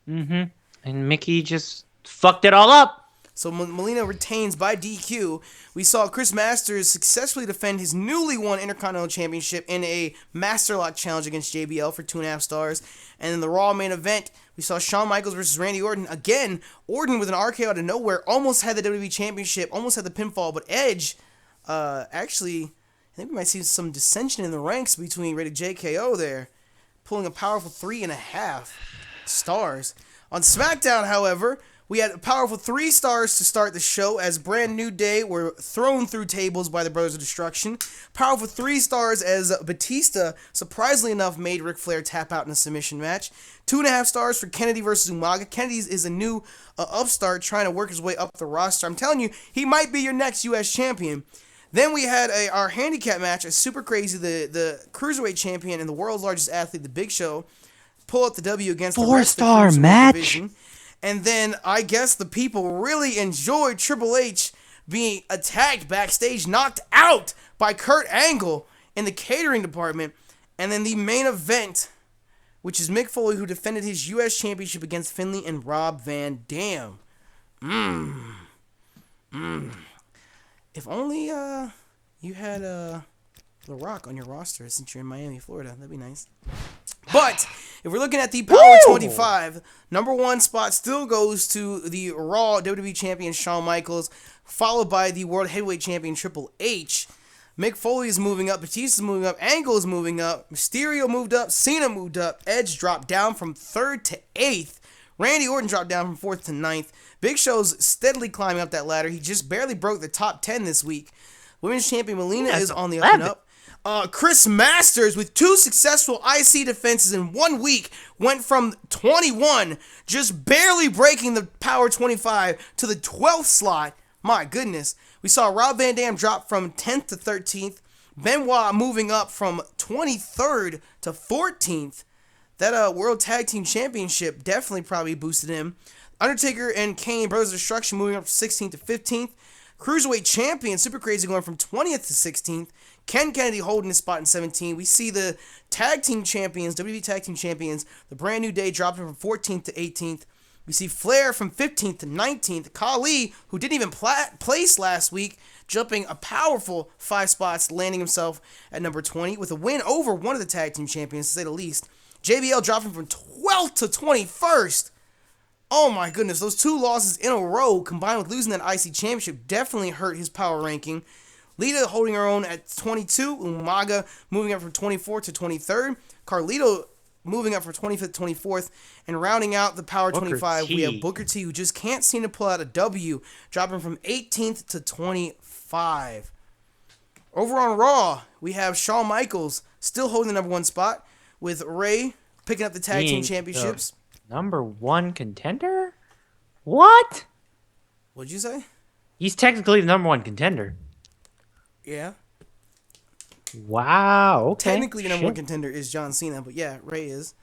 Mm-hmm. And Mickie just fucked it all up. So Molina retains by DQ. We saw Chris Masters successfully defend his newly won Intercontinental Championship in a Master Lock challenge against JBL for 2.5 stars. And in the Raw main event, we saw Shawn Michaels versus Randy Orton. Again, Orton with an RKO out of nowhere almost had the WWE Championship, almost had the pinfall, but Edge, actually, I think we might see some dissension in the ranks between Rated JKO there, pulling a powerful 3.5 stars. On SmackDown, however, we had a powerful 3 stars to start the show as Brand New Day were thrown through tables by the Brothers of Destruction. Powerful 3 stars as Batista, surprisingly enough, made Ric Flair tap out in a submission match. 2.5 stars for Kennedy versus Umaga. Kennedy is a new upstart trying to work his way up the roster. I'm telling you, he might be your next U.S. champion. Then we had our handicap match, a Super Crazy, the Cruiserweight champion and the world's largest athlete, the Big Show, pull up the W against the rest of the 4-star Cruiserweight match. division. And then I guess the people really enjoyed Triple H being attacked backstage, knocked out by Kurt Angle in the catering department. And then the main event, which is Mick Foley, who defended his U.S. Championship against Finlay and Rob Van Dam. If only you had The Rock on your roster since you're in Miami, Florida. That'd be nice. But if we're looking at the Power 25, number 1 spot still goes to the Raw WWE Champion Shawn Michaels, followed by the World Heavyweight Champion Triple H. Mick Foley is moving up, Batista's moving up, Angle is moving up, Mysterio moved up, Cena moved up, Edge dropped down from 3rd to 8th, Randy Orton dropped down from 4th to 9th. Big Show's steadily climbing up that ladder. He just barely broke the top 10 this week. Women's Champion Melina is on the up and up. Chris Masters, with 2 successful IC defenses in 1 week, went from 21, just barely breaking the Power 25, to the 12th slot. My goodness. We saw Rob Van Dam drop from 10th to 13th. Benoit moving up from 23rd to 14th. That World Tag Team Championship definitely probably boosted him. Undertaker and Kane, Brothers of Destruction, moving up from 16th to 15th. Cruiserweight Champion, Super Crazy, going from 20th to 16th. Ken Kennedy holding his spot in 17. We see the Tag Team Champions, WWE Tag Team Champions, the Brand New Day dropping from 14th to 18th. We see Flair from 15th to 19th. Khali, who didn't even place last week, jumping a powerful 5 spots, landing himself at number 20 with a win over one of the Tag Team Champions, to say the least. JBL dropping from 12th to 21st. Oh my goodness, those 2 losses in a row, combined with losing that IC Championship, definitely hurt his power ranking. Lita holding her own at 22. Umaga moving up from 24th to 23rd. Carlito moving up from 25th to 24th. And rounding out the Power 25, we have Booker T, who just can't seem to pull out a W, dropping from 18th to 25. Over on Raw, we have Shawn Michaels still holding the number 1 spot, with Ray picking up the Tag Team Championships. Number 1 contender? What? What'd you say? He's technically the number 1 contender. Yeah. Wow. Okay. Technically, the number 1 contender is John Cena, but yeah, Ray is.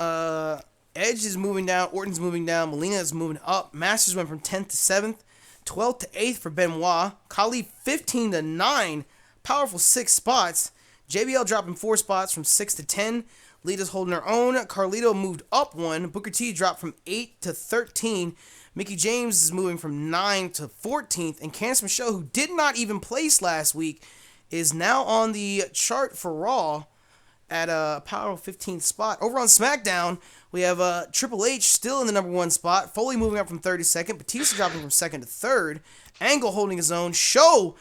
Edge is moving down. Orton's moving down. Melina is moving up. Masters went from 10th to 7th. 12th to 8th for Benoit. Khali 15 to 9. Powerful 6 spots. JBL dropping 4 spots from 6 to 10. Lita's holding her own. Carlito moved up 1. Booker T dropped from 8 to 13. Mickey James is moving from 9 to 14th. And Candice Michelle, who did not even place last week, is now on the chart for Raw at a powerful 15th spot. Over on SmackDown, we have Triple H still in the number 1 spot. Foley moving up from 3rd to 2nd. Batista dropping from 2nd to 3rd. Angle holding his own. Show,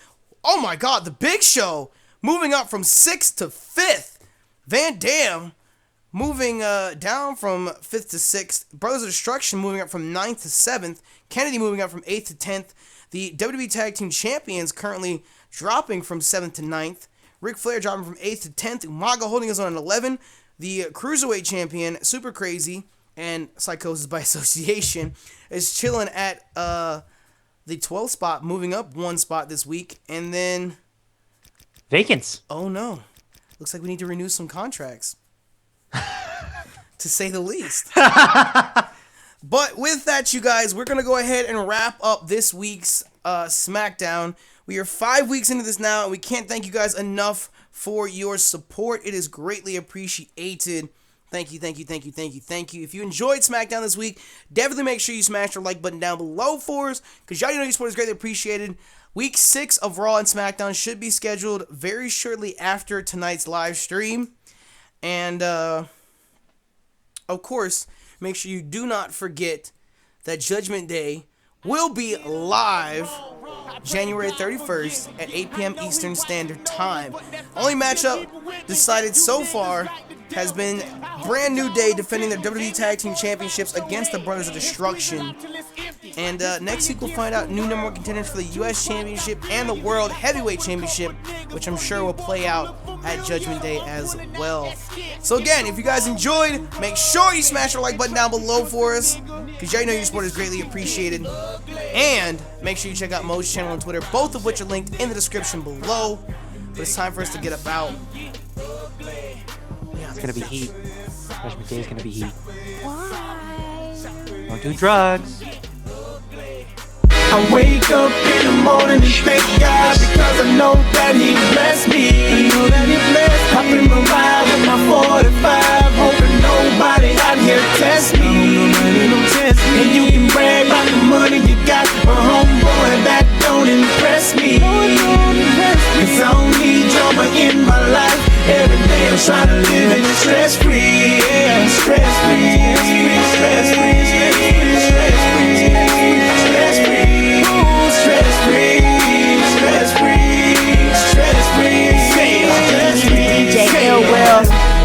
oh my God, the Big Show moving up from 6th to 5th. Van Dam moving down from 5th to 6th. Brothers of Destruction moving up from 9th to 7th. Kennedy moving up from 8th to 10th. The WWE Tag Team Champions currently dropping from 7th to 9th. Ric Flair dropping from 8th to 10th. Umaga holding his own at 11. The Cruiserweight Champion, Super Crazy, and Psychosis by Association, is chilling at the 12th spot, moving up 1 spot this week. And then... Vacants. Oh no. Looks like we need to renew some contracts. To say the least. But with that, you guys, we're going to go ahead and wrap up this week's SmackDown. We are 5 weeks into this now, and we can't thank you guys enough for your support. It is greatly appreciated. Thank you. If you enjoyed SmackDown this week, definitely make sure you smash the like button down below for us, because y'all know your support is greatly appreciated. Week 6 of Raw and SmackDown should be scheduled very shortly after tonight's live stream. And, of course, make sure you do not forget that Judgment Day will be live January 31st at 8 p.m. Eastern Standard Time. Only matchup decided so far has been Brand New Day defending their WWE Tag Team Championships against the Brothers of Destruction. And next week we'll find out new number one contenders for the U.S. Championship and the World Heavyweight Championship, which I'm sure will play out at Judgment Day as well. So again, if you guys enjoyed, make sure you smash the like button down below for us, because y'all know your support is greatly appreciated. And make sure you check out Mo's channel on Twitter, both of which are linked in the description below. But it's time for us to get about. Yeah, it's gonna be heat. Judgment Day is gonna be heat. Don't do drugs. I wake up in the morning and thank God, because I know that He blessed me. Hop in my ride with my 45, hoping nobody out here test me. And you can brag about the money you got, but homeboy, that don't impress me. Cause I don't need drama in my life. Every day I'm trying to live it stress-free, yeah, stress-free, stress-free, stress-free, stress-free, stress-free, stress-free, stress-free, stress-free.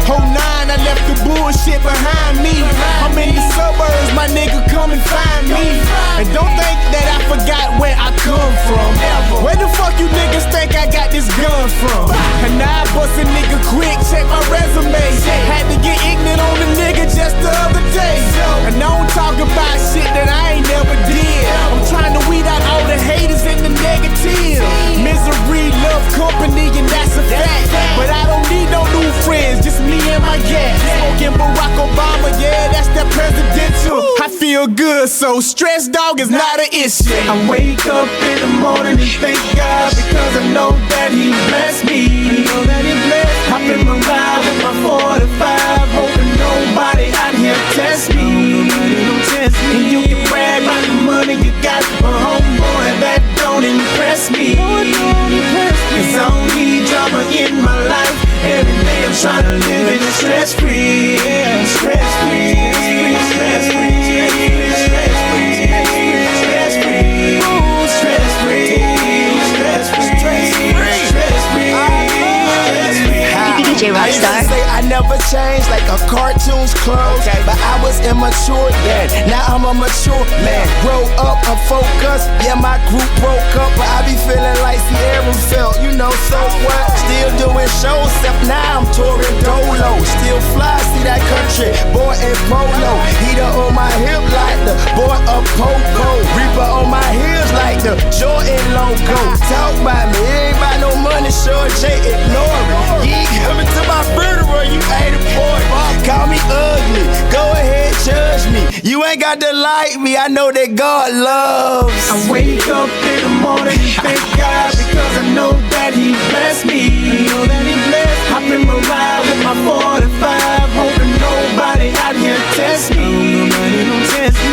Oh 9, I left the bullshit behind me. I'm in the suburbs, my nigga, come and find me. And don't think that I forgot where I come from. Where the fuck you niggas think I got this gun from? And now I bust a nigga quick, check my resume. Had to get ignorant on the nigga just the other day. And I don't talk about shit that I ain't never did. I'm trying to weed out all the haters and the negative. Misery, love company, and that's a fact. But I don't need no new friends, just me and my gas. Smoking Barack Obama, yeah, that's that presidential. I feel good, so stress, dog, is not an issue. I wake up in the morning and thank God, because I know that He blessed me. Hop in my ride with my 45, hoping nobody out here test me. And you can brag about the money you got, but homeboy, that don't impress me. Cause I don't need drama in my life. Every day I'm trying to live it stress-free, yeah, stress-free, stress-free, stress-free, stress-free, stress-free, stress-free, stress-free. DJ Rockstar. I used to say I never changed like a cartoon's clothes, but I was immature then. Now I'm a mature man. Grow up, I'm focused. Yeah, my group broke up, but I be feeling like Sierra felt. You know, so what? Still doing shows, except now I'm touring dolo. Still fly, see that country boy in polo. Heater on my hip like the boy of Popo. Reaper on my heels like the Jordan logo. Talk about me, ain't about no money, sure J ignore it. You ain't coming to my funeral, you ain't a boy. Call me ugly, go ahead, judge me. You ain't got to like me, I know that God loves. I wake up in the morning and thank God, because I know that He blessed me. Hop in my ride with my 45, hoping nobody out here test me.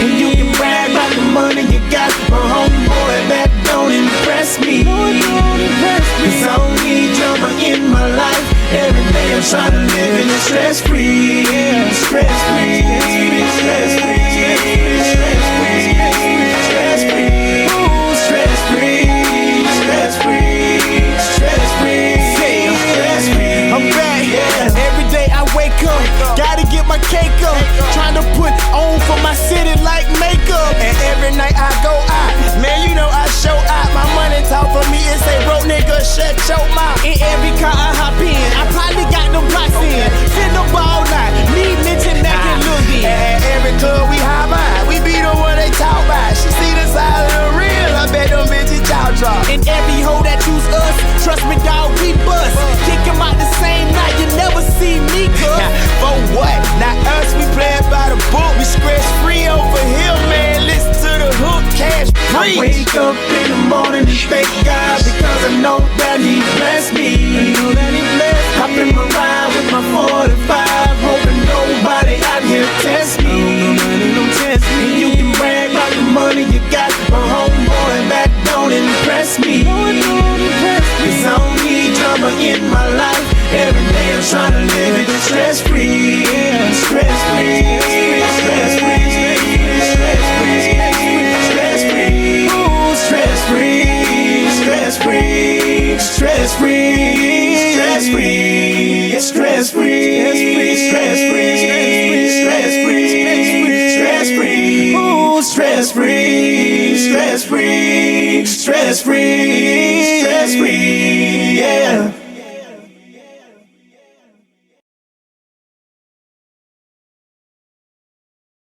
And you can brag about the money you got, but homeboy, that don't impress me. Cause I don't need drama in my life. Every day I'm trying to live it stress-free, yeah, stress-free, stress-free, stress-free, stress-free, stress-free, stress-free, stress-free, stress-free. I'm back, every day I wake up, gotta get my cake up. Trying to put on for my city like makeup. And every night I go out, man, you know I show out. My money talk for me, it say, bro, nigga, shut your mouth. In every car I hop in, I probably got them blocks in. Fit the ball night, me, Mitch, and Nappy, and Lil B. And every club we hop by, we be the one they talk about. She see the side of the real, I bet them bitches jaw drop. And every hoe that choose us, trust me, dog, we bust. Kick 'em out the same night, you never see me, cuz. For what? Not us, we playing by the book. We scratch free over here, man. Listen to the hook, cash I preach. wake up in the morning and thank God, because I know that He blessed me. Hop in my free, stress free, yeah.